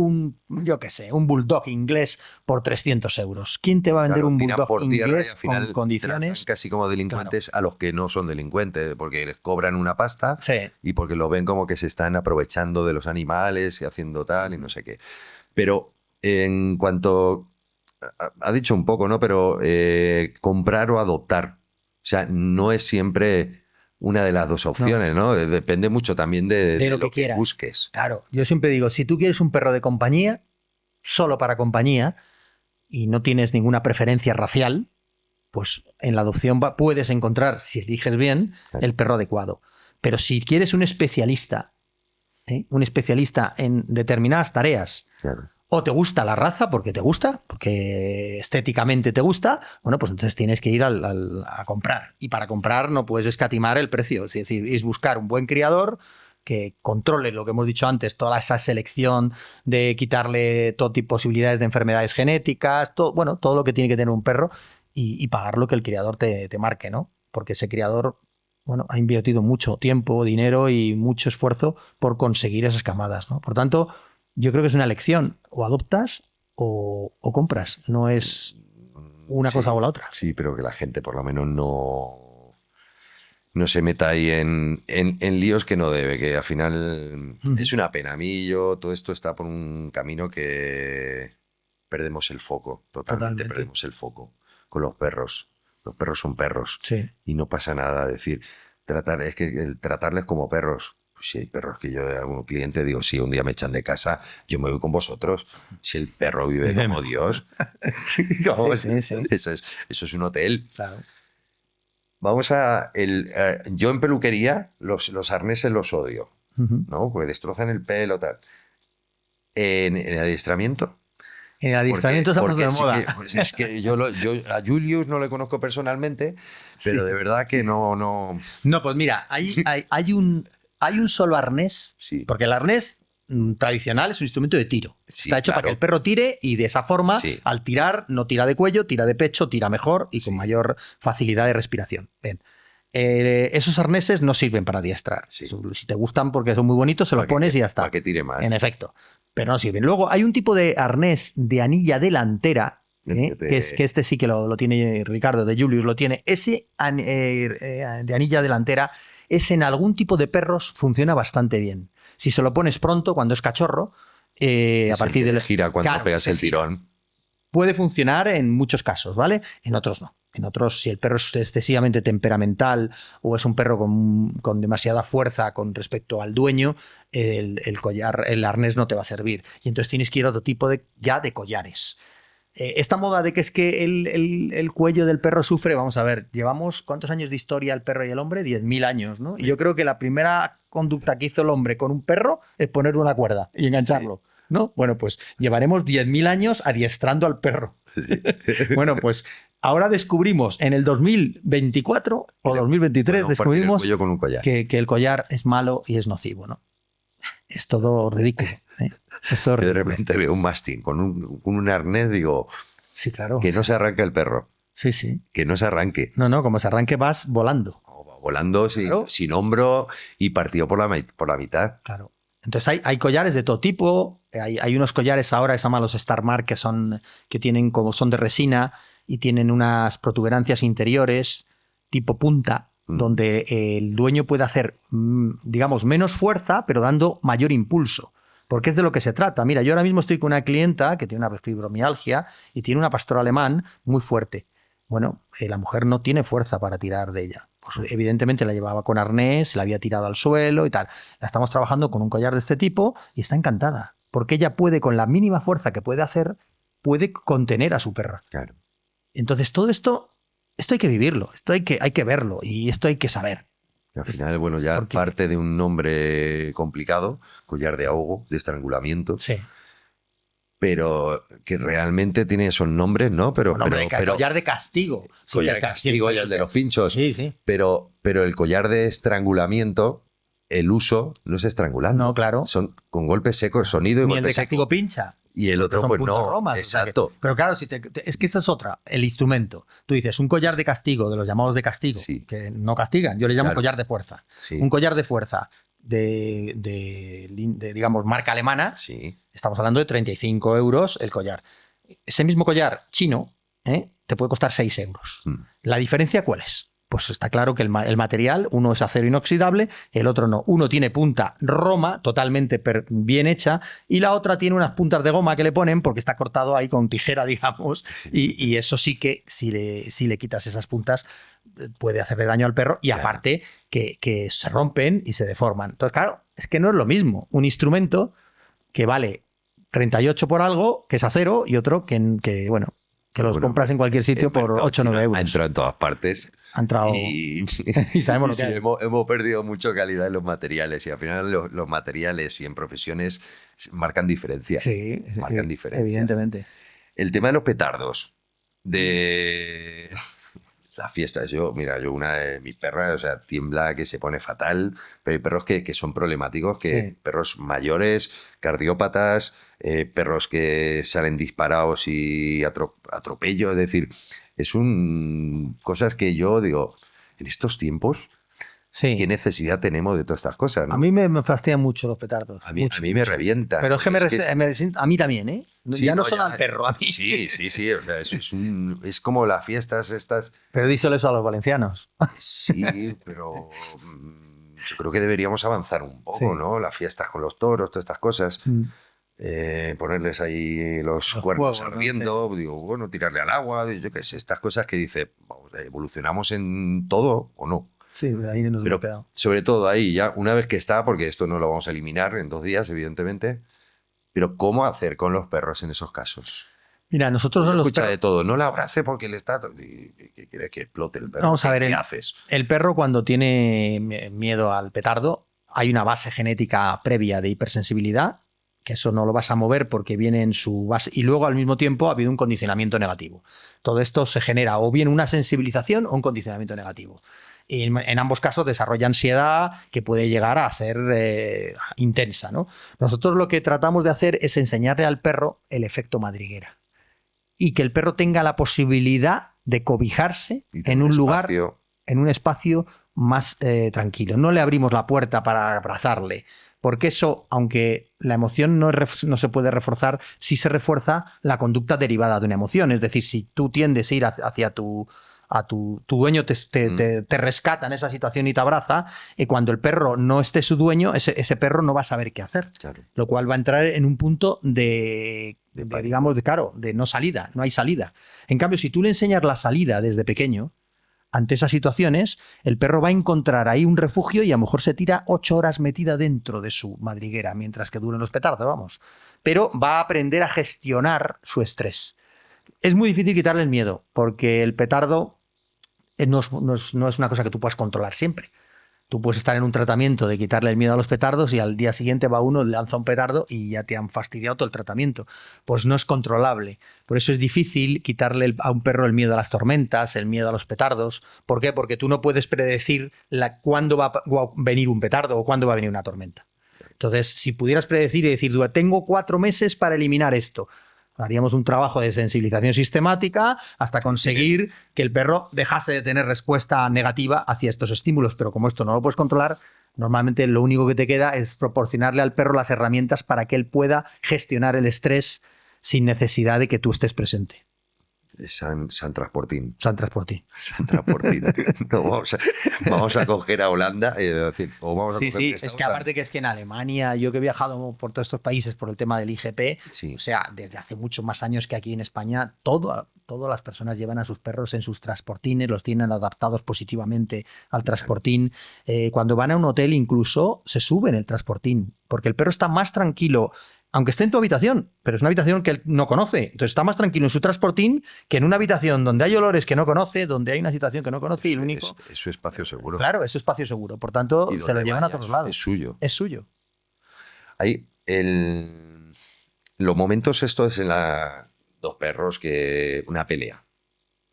[SPEAKER 1] Yo qué sé, un bulldog inglés por 300 euros. ¿Quién te va a vender
[SPEAKER 2] Claro,
[SPEAKER 1] un
[SPEAKER 2] tiran
[SPEAKER 1] bulldog
[SPEAKER 2] por tierra y
[SPEAKER 1] inglés
[SPEAKER 2] al final
[SPEAKER 1] con condiciones?
[SPEAKER 2] tratan casi como delincuentes a los que no son delincuentes, porque les cobran una pasta
[SPEAKER 1] Sí.
[SPEAKER 2] y porque lo ven como que se están aprovechando de los animales y haciendo tal y no sé qué. Pero en cuanto... Ha dicho un poco, ¿no? Pero comprar o adoptar. O sea, no es siempre una de las dos opciones, ¿no? Depende mucho también de
[SPEAKER 1] lo que
[SPEAKER 2] que
[SPEAKER 1] quieras.
[SPEAKER 2] busques.
[SPEAKER 1] Claro, yo siempre digo, si tú quieres un perro de compañía, solo para compañía, y no tienes ninguna preferencia racial, pues en la adopción puedes encontrar, si eliges bien, el perro adecuado. Pero si quieres un especialista en determinadas tareas,
[SPEAKER 2] Claro.
[SPEAKER 1] o te gusta la raza porque te gusta, porque estéticamente te gusta, bueno, pues entonces tienes que ir a comprar. Y para comprar no puedes escatimar el precio. Es decir, es buscar un buen criador que controle lo que hemos dicho antes, toda esa selección de quitarle todo tipo de posibilidades de enfermedades genéticas, todo lo que tiene que tener un perro y pagar lo que el criador te marque, ¿no? Porque ese criador, bueno, ha invertido mucho tiempo, dinero y mucho esfuerzo por conseguir esas camadas, ¿no? Por tanto, yo creo que es una elección. O adoptas o compras. No es una cosa o la otra.
[SPEAKER 2] Sí, pero que la gente por lo menos no se meta ahí en líos que no debe, que al final es una pena. A mí todo esto está por un camino que perdemos el foco, totalmente perdemos el foco con los perros. Los perros son perros.
[SPEAKER 1] Sí.
[SPEAKER 2] Y no pasa nada. Decir, es que el tratarles como perros. Si hay perros que yo a algún cliente digo, si un día me echan de casa, yo me voy con vosotros. Si el perro vive como Dios.
[SPEAKER 1] Sí.
[SPEAKER 2] Eso es un hotel.
[SPEAKER 1] Claro.
[SPEAKER 2] Vamos yo en peluquería los arneses los odio, ¿no? Porque destrozan el pelo, tal. En el adiestramiento.
[SPEAKER 1] En el adiestramiento estamos de moda.
[SPEAKER 2] Es que yo a Julius no le conozco personalmente, pero de verdad que no.
[SPEAKER 1] No, pues mira, hay un solo arnés, porque el arnés tradicional es un instrumento de tiro. Está hecho para que el perro tire y de esa forma, al tirar, no tira de cuello, tira de pecho, tira mejor y con mayor facilidad de respiración. Bien. Esos arneses no sirven para adiestrar. Si te gustan porque son muy bonitos, se los pones y ya está.
[SPEAKER 2] Para que tire más.
[SPEAKER 1] En efecto. Pero no sirven. Luego hay un tipo de arnés de anilla delantera, que este sí que lo tiene Ricardo, de Julius lo tiene. Ese de anilla delantera es en algún tipo de perros funciona bastante bien. Si se lo pones pronto, cuando es cachorro, a partir del
[SPEAKER 2] gira cuando pegas el tirón.
[SPEAKER 1] Puede funcionar en muchos casos, ¿vale? En otros no. En otros, si el perro es excesivamente temperamental o es un perro con demasiada fuerza con respecto al dueño, el collar, el arnés no te va a servir. Y entonces tienes que ir a otro tipo de collares. Esta moda de que es que el cuello del perro sufre, vamos a ver, llevamos ¿cuántos años de historia el perro y el hombre? 10.000 años, ¿no? Y yo creo que la primera conducta que hizo el hombre con un perro es ponerle una cuerda y engancharlo. ¿No? Bueno, pues llevaremos 10.000 años adiestrando al perro. Sí. Bueno, pues ahora descubrimos en el 2024 o 2023 descubrimos que el collar es malo y es nocivo, ¿no? Es todo ridículo. Es todo ridículo.
[SPEAKER 2] De repente veo un mastín con un arnés, digo,
[SPEAKER 1] sí, claro.
[SPEAKER 2] Que no se arranque el perro.
[SPEAKER 1] Sí.
[SPEAKER 2] Que no se arranque.
[SPEAKER 1] No, como se arranque vas volando.
[SPEAKER 2] Volando sin hombro y partido por la mitad.
[SPEAKER 1] Claro. Entonces hay collares de todo tipo, hay unos collares ahora que se llaman los Star Mark que tienen como son de resina y tienen unas protuberancias interiores tipo punta, donde el dueño puede hacer, digamos, menos fuerza, pero dando mayor impulso. Porque es de lo que se trata. Mira, yo ahora mismo estoy con una clienta que tiene una fibromialgia y tiene una pastora alemán muy fuerte. Bueno, la mujer no tiene fuerza para tirar de ella. Pues evidentemente la llevaba con arnés, la había tirado al suelo y tal. La estamos trabajando con un collar de este tipo y está encantada. Porque ella puede, con la mínima fuerza que puede hacer, puede contener a su perra.
[SPEAKER 2] Claro.
[SPEAKER 1] Entonces todo esto hay que vivirlo, esto hay que verlo y esto hay que saber.
[SPEAKER 2] Al final, bueno, ya parte de un nombre complicado, collar de ahogo, de estrangulamiento.
[SPEAKER 1] Sí.
[SPEAKER 2] Pero que realmente tiene esos nombres, ¿no? Pero
[SPEAKER 1] collar de castigo.
[SPEAKER 2] Collar de castigo y el de los pinchos.
[SPEAKER 1] Sí.
[SPEAKER 2] Pero el collar de estrangulamiento, el uso no es estrangulando.
[SPEAKER 1] No, claro.
[SPEAKER 2] Son con golpe seco, sonido y golpe seco.
[SPEAKER 1] Y el de castigo pincha.
[SPEAKER 2] Y el otro, pues no.
[SPEAKER 1] Romas,
[SPEAKER 2] exacto.
[SPEAKER 1] O sea pero claro, es que esa es otra, el instrumento. Tú dices, un collar de castigo, de los llamados de castigo, que no castigan. Yo le llamo collar de fuerza. Sí. Un collar de fuerza de digamos, marca alemana.
[SPEAKER 2] Sí.
[SPEAKER 1] Estamos hablando de 35 euros el collar. Ese mismo collar chino te puede costar 6 euros. ¿La diferencia cuál es? pues está claro que el material, uno es acero inoxidable, el otro no. Uno tiene punta roma, totalmente bien hecha, y la otra tiene unas puntas de goma que le ponen porque está cortado ahí con tijera, digamos, y eso sí que si le quitas esas puntas puede hacerle daño al perro, y aparte que se rompen y se deforman. Entonces, claro, es que no es lo mismo un instrumento que vale 38 por algo, que es acero, y otro que los compras en cualquier sitio por 8 o 9 euros.
[SPEAKER 2] Ha entrado en todas partes.
[SPEAKER 1] Ha entrado
[SPEAKER 2] y
[SPEAKER 1] sabemos lo que hay.
[SPEAKER 2] Hemos perdido mucha calidad en los materiales, y al final los materiales y en profesiones marcan diferencia.
[SPEAKER 1] Sí,
[SPEAKER 2] marcan diferencia.
[SPEAKER 1] Evidentemente.
[SPEAKER 2] El tema de los petardos, de las fiestas. Mira, una de mis perras, o sea, tiembla, que se pone fatal, pero hay perros que son problemáticos, perros mayores, cardiópatas, perros que salen disparados y atropello, es decir, cosas que yo digo, en estos tiempos, ¿qué necesidad tenemos de todas estas cosas, ¿no?
[SPEAKER 1] A mí me fastidian mucho los petardos.
[SPEAKER 2] A mí me revienta.
[SPEAKER 1] Pero es que a mí también, ¿eh?
[SPEAKER 2] Sí,
[SPEAKER 1] ya no son al perro, a mí.
[SPEAKER 2] Sí. O sea, es como las fiestas estas.
[SPEAKER 1] Pero díselo eso a los valencianos.
[SPEAKER 2] Sí, pero yo creo que deberíamos avanzar un poco, ¿no? Las fiestas con los toros, todas estas cosas. Ponerles ahí los cuernos
[SPEAKER 1] fuegos,
[SPEAKER 2] ardiendo, ¿no? Digo, bueno, tirarle al agua, yo qué sé, estas cosas que dice, vamos, evolucionamos en todo o no.
[SPEAKER 1] Sí, ahí nos hemos quedado.
[SPEAKER 2] Sobre todo ahí, ya una vez que está, porque esto no lo vamos a eliminar en 2 días, evidentemente, pero ¿cómo hacer con los perros en esos casos?
[SPEAKER 1] Mira, nosotros
[SPEAKER 2] los escucha de todo, no la abrace porque le está... ¿Qué quieres que explote el perro?
[SPEAKER 1] Vamos a ver,
[SPEAKER 2] ¿Qué haces?
[SPEAKER 1] El perro, cuando tiene miedo al petardo, hay una base genética previa de hipersensibilidad, que eso no lo vas a mover porque viene en su base, y luego al mismo tiempo ha habido un condicionamiento negativo. Todo esto se genera o bien una sensibilización o un condicionamiento negativo. Y en ambos casos desarrolla ansiedad que puede llegar a ser intensa, ¿no? Nosotros lo que tratamos de hacer es enseñarle al perro el efecto madriguera y que el perro tenga la posibilidad de cobijarse en un lugar, en un espacio más tranquilo. No le abrimos la puerta para abrazarle, porque eso, aunque la emoción no se puede reforzar, sí se refuerza la conducta derivada de una emoción. Es decir, si tú tiendes a ir hacia tu dueño, te rescata en esa situación y te abraza, y cuando el perro no esté su dueño, ese perro no va a saber qué hacer.
[SPEAKER 2] Claro.
[SPEAKER 1] Lo cual va a entrar en un punto de no salida, no hay salida. En cambio, si tú le enseñas la salida desde pequeño, ante esas situaciones, el perro va a encontrar ahí un refugio y a lo mejor se tira 8 horas metida dentro de su madriguera mientras que duren los petardos, vamos. Pero va a aprender a gestionar su estrés. Es muy difícil quitarle el miedo, porque el petardo no es una cosa que tú puedas controlar siempre. Tú puedes estar en un tratamiento de quitarle el miedo a los petardos y al día siguiente va uno, lanza un petardo y ya te han fastidiado todo el tratamiento. Pues no es controlable. Por eso es difícil quitarle a un perro el miedo a las tormentas, el miedo a los petardos. ¿Por qué? Porque tú no puedes predecir cuándo va a venir un petardo o cuándo va a venir una tormenta. Entonces, si pudieras predecir y decir, tengo 4 meses para eliminar esto, haríamos un trabajo de sensibilización sistemática hasta conseguir que el perro dejase de tener respuesta negativa hacia estos estímulos. Pero como esto no lo puedes controlar, normalmente lo único que te queda es proporcionarle al perro las herramientas para que él pueda gestionar el estrés sin necesidad de que tú estés presente.
[SPEAKER 2] San Transportín.
[SPEAKER 1] San Transportín.
[SPEAKER 2] San Transportín. No, vamos a coger a Holanda o vamos a coger
[SPEAKER 1] es que aparte que es que en Alemania, yo que he viajado por todos estos países por el tema del IGP, o sea, desde hace muchos más años que aquí en España, todas las personas llevan a sus perros en sus transportines, los tienen adaptados positivamente al transportín. Cuando van a un hotel incluso se suben el transportín, porque el perro está más tranquilo, aunque esté en tu habitación, pero es una habitación que él no conoce. Entonces está más tranquilo en su transportín que en una habitación donde hay olores que no conoce, donde hay una situación que no conoce y el único...
[SPEAKER 2] Es su espacio seguro.
[SPEAKER 1] Claro, es su espacio seguro. Por tanto, se lo llevan a todos lados.
[SPEAKER 2] Es suyo.
[SPEAKER 1] Es suyo.
[SPEAKER 2] Hay los momentos estos en dos perros que una pelea,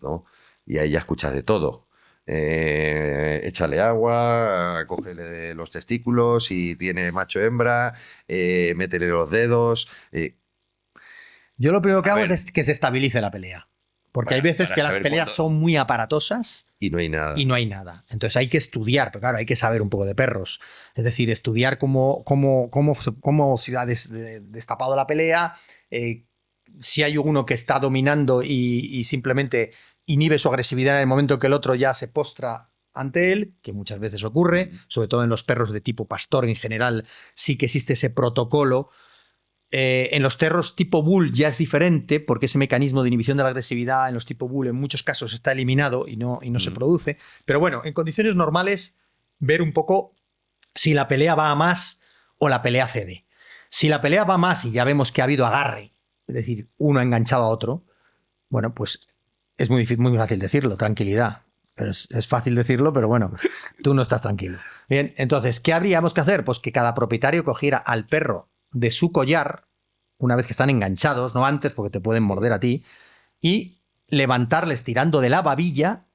[SPEAKER 2] ¿no? Y ahí ya escuchas de todo. Échale agua, cógele los testículos, si tiene macho hembra, métele los dedos.
[SPEAKER 1] Yo lo primero que hago es que se estabilice la pelea. Porque hay veces que las peleas son muy aparatosas
[SPEAKER 2] y no hay nada.
[SPEAKER 1] Entonces hay que estudiar, pero claro, hay que saber un poco de perros. Es decir, estudiar cómo se ha destapado la pelea, si hay uno que está dominando y simplemente inhibe su agresividad en el momento que el otro ya se postra ante él, que muchas veces ocurre, sobre todo en los perros de tipo pastor en general, sí que existe ese protocolo. En los perros tipo bull ya es diferente, porque ese mecanismo de inhibición de la agresividad en los tipo bull en muchos casos está eliminado y no se produce. Pero bueno, en condiciones normales, ver un poco si la pelea va a más o la pelea cede. Si la pelea va a más y ya vemos que ha habido agarre, es decir, uno ha enganchado a otro, bueno, pues es muy fácil decirlo, tranquilidad. Pero es fácil decirlo, pero bueno, tú no estás tranquilo. Bien, entonces, ¿qué habríamos que hacer? Pues que cada propietario cogiera al perro de su collar, una vez que están enganchados, no antes, porque te pueden morder a ti, y levantarles tirando de la babilla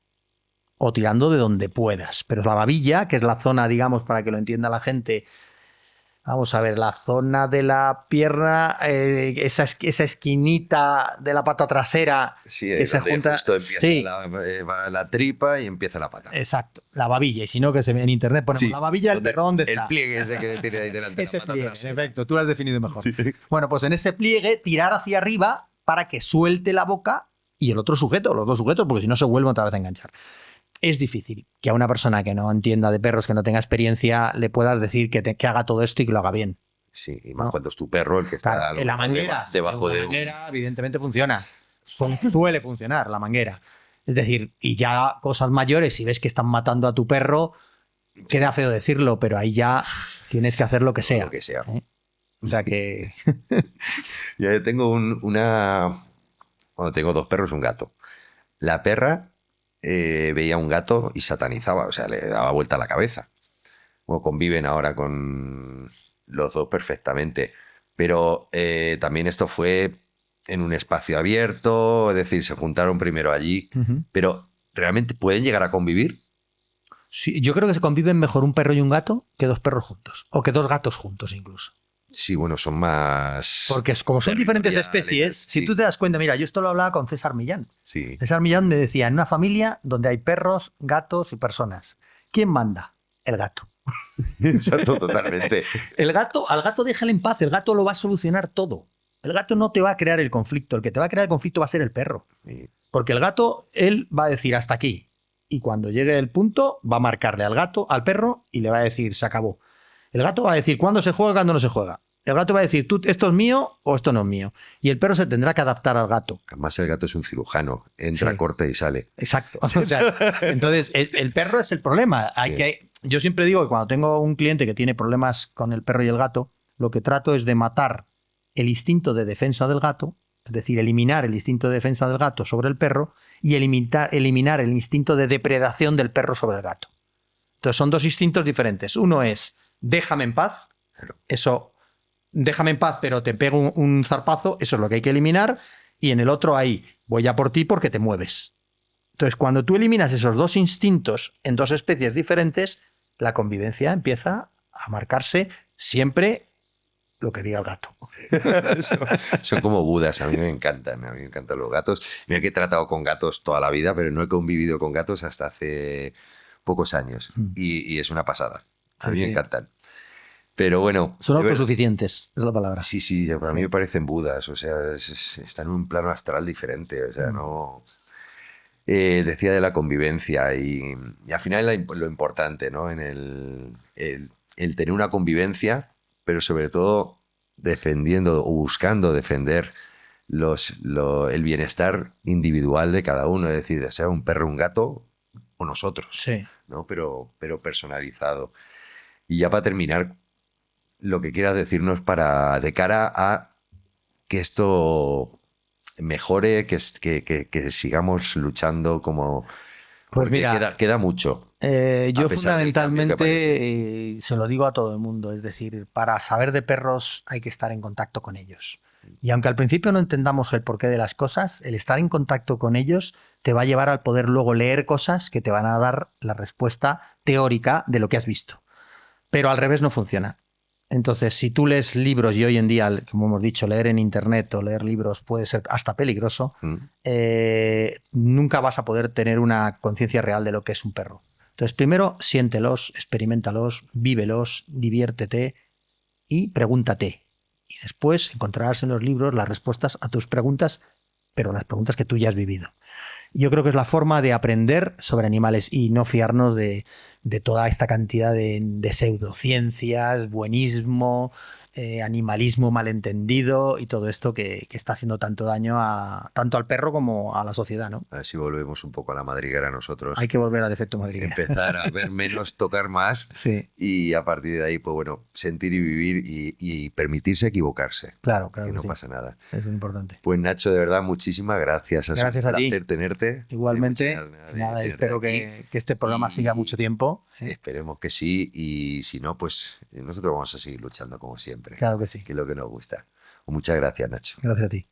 [SPEAKER 1] o tirando de donde puedas. Pero la babilla, que es la zona, digamos, para que lo entienda la gente, vamos a ver, la zona de la pierna, esa esquinita de la pata trasera,
[SPEAKER 2] Sí,
[SPEAKER 1] que se junta.
[SPEAKER 2] Justo empieza
[SPEAKER 1] Sí,
[SPEAKER 2] va la tripa y empieza la pata.
[SPEAKER 1] exacto, la babilla. Y si no, que en internet ponemos la babilla, el perro, ¿dónde está?
[SPEAKER 2] El pliegue ese que tiene ahí delante.
[SPEAKER 1] Ese
[SPEAKER 2] la pata
[SPEAKER 1] pliegue, en
[SPEAKER 2] trasera.
[SPEAKER 1] efecto, tú lo has definido mejor.
[SPEAKER 2] Sí.
[SPEAKER 1] Bueno, pues en ese pliegue, tirar hacia arriba para que suelte la boca y el otro sujeto, los dos sujetos, porque si no se vuelve otra vez a enganchar. Es difícil que a una persona que no entienda de perros, que no tenga experiencia, le puedas decir que haga todo esto y que lo haga bien.
[SPEAKER 2] Sí, y más cuando es tu perro el que está
[SPEAKER 1] Claro, en la manguera.
[SPEAKER 2] debajo
[SPEAKER 1] en
[SPEAKER 2] de
[SPEAKER 1] la manguera, evidentemente funciona. Suele funcionar la manguera. Es decir, y ya cosas mayores, si ves que están matando a tu perro, queda feo decirlo, pero ahí ya tienes que hacer lo que sea.
[SPEAKER 2] Lo que sea.
[SPEAKER 1] ¿Eh? O sea que.
[SPEAKER 2] Yo tengo Bueno, tengo dos perros y un gato. La perra veía un gato y satanizaba, o sea, le daba vuelta a la cabeza. Bueno, conviven ahora con los dos perfectamente. Pero también esto fue en un espacio abierto, es decir, se juntaron primero allí. Pero ¿realmente pueden llegar a convivir?
[SPEAKER 1] Sí, yo creo que se conviven mejor un perro y un gato que dos perros juntos. O que dos gatos juntos, incluso.
[SPEAKER 2] Sí, bueno, son más...
[SPEAKER 1] Porque como son diferentes especies,
[SPEAKER 2] sí.
[SPEAKER 1] si tú te das cuenta, mira, yo esto lo hablaba con César Millán.
[SPEAKER 2] Sí.
[SPEAKER 1] César Millán me decía, en una familia donde hay perros, gatos y personas, ¿quién manda? El gato.
[SPEAKER 2] Exacto, totalmente.
[SPEAKER 1] Al gato déjale en paz, el gato lo va a solucionar todo. El gato no te va a crear el conflicto, el que te va a crear el conflicto va a ser el perro.
[SPEAKER 2] Sí.
[SPEAKER 1] Porque el gato, él va a decir hasta aquí. Y cuando llegue el punto, va a marcarle al perro, y le va a decir, se acabó. El gato va a decir cuándo se juega y cuándo no se juega. El gato va a decir, esto es mío o esto no es mío. Y el perro se tendrá que adaptar al gato.
[SPEAKER 2] Además, el gato es un cirujano. Entra,
[SPEAKER 1] Sí.
[SPEAKER 2] corta y sale.
[SPEAKER 1] Exacto. O sea, entonces, el perro es el problema. Yo siempre digo que cuando tengo un cliente que tiene problemas con el perro y el gato, lo que trato es de matar el instinto de defensa del gato, es decir, eliminar el instinto de defensa del gato sobre el perro y eliminar el instinto de depredación del perro sobre el gato. Entonces, son dos instintos diferentes. Uno es, déjame en paz. Eso, déjame en paz, pero te pego un zarpazo. Eso es lo que hay que eliminar. Y en el otro, ahí, voy a por ti porque te mueves. Entonces, cuando tú eliminas esos dos instintos en dos especies diferentes, la convivencia empieza a marcarse siempre lo que diga el gato.
[SPEAKER 2] Son como Budas, a mí me encantan. A mí me encantan los gatos. Mira que he tratado con gatos toda la vida, pero no he convivido con gatos hasta hace pocos años. Y es una pasada. A mí me encantan. Pero bueno...
[SPEAKER 1] Son autosuficientes, es la palabra.
[SPEAKER 2] Sí, a mí me parecen Budas. O sea, están en un plano astral diferente. O sea, no... decía de la convivencia y al final lo importante, ¿no? En el tener una convivencia, pero sobre todo defendiendo o buscando defender el bienestar individual de cada uno, es decir, sea un perro, un gato o nosotros,
[SPEAKER 1] Sí.
[SPEAKER 2] ¿no? Pero personalizado. Y ya para terminar, lo que quieras decirnos de cara a que esto mejore, que sigamos luchando como...
[SPEAKER 1] Pues
[SPEAKER 2] porque
[SPEAKER 1] mira,
[SPEAKER 2] queda mucho.
[SPEAKER 1] Yo
[SPEAKER 2] pesar del cambio que
[SPEAKER 1] fundamentalmente se lo digo a todo el mundo, es decir, para saber de perros hay que estar en contacto con ellos. Y aunque al principio no entendamos el porqué de las cosas, el estar en contacto con ellos te va a llevar al poder luego leer cosas que te van a dar la respuesta teórica de lo que has visto. Pero al revés no funciona. Entonces, si tú lees libros, y hoy en día, como hemos dicho, leer en internet o leer libros puede ser hasta peligroso, nunca vas a poder tener una conciencia real de lo que es un perro. Entonces, primero, siéntelos, experimentalos, vívelos, diviértete y pregúntate. y después encontrarás en los libros las respuestas a tus preguntas, pero las preguntas que tú ya has vivido. Yo creo que es la forma de aprender sobre animales y no fiarnos de toda esta cantidad de pseudociencias, buenismo, animalismo malentendido y todo esto que está haciendo tanto daño tanto al perro como a la sociedad, ¿no?
[SPEAKER 2] A ver si volvemos un poco a la madriguera nosotros.
[SPEAKER 1] Hay que volver al efecto madriguera.
[SPEAKER 2] Empezar a ver menos, tocar más,
[SPEAKER 1] sí.
[SPEAKER 2] Y a partir de ahí, pues bueno, sentir y vivir y permitirse equivocarse.
[SPEAKER 1] Claro
[SPEAKER 2] que
[SPEAKER 1] que
[SPEAKER 2] no
[SPEAKER 1] sí.
[SPEAKER 2] pasa nada.
[SPEAKER 1] Eso es importante.
[SPEAKER 2] Pues Nacho, de verdad, muchísimas gracias.
[SPEAKER 1] Gracias a ti.
[SPEAKER 2] Un placer tenerte.
[SPEAKER 1] Igualmente,
[SPEAKER 2] Nada,
[SPEAKER 1] espero que este programa siga mucho tiempo.
[SPEAKER 2] Esperemos que sí, y si no, pues nosotros vamos a seguir luchando como siempre.
[SPEAKER 1] Claro que sí.
[SPEAKER 2] Que es lo que nos gusta. Muchas gracias, Nacho.
[SPEAKER 1] Gracias a ti.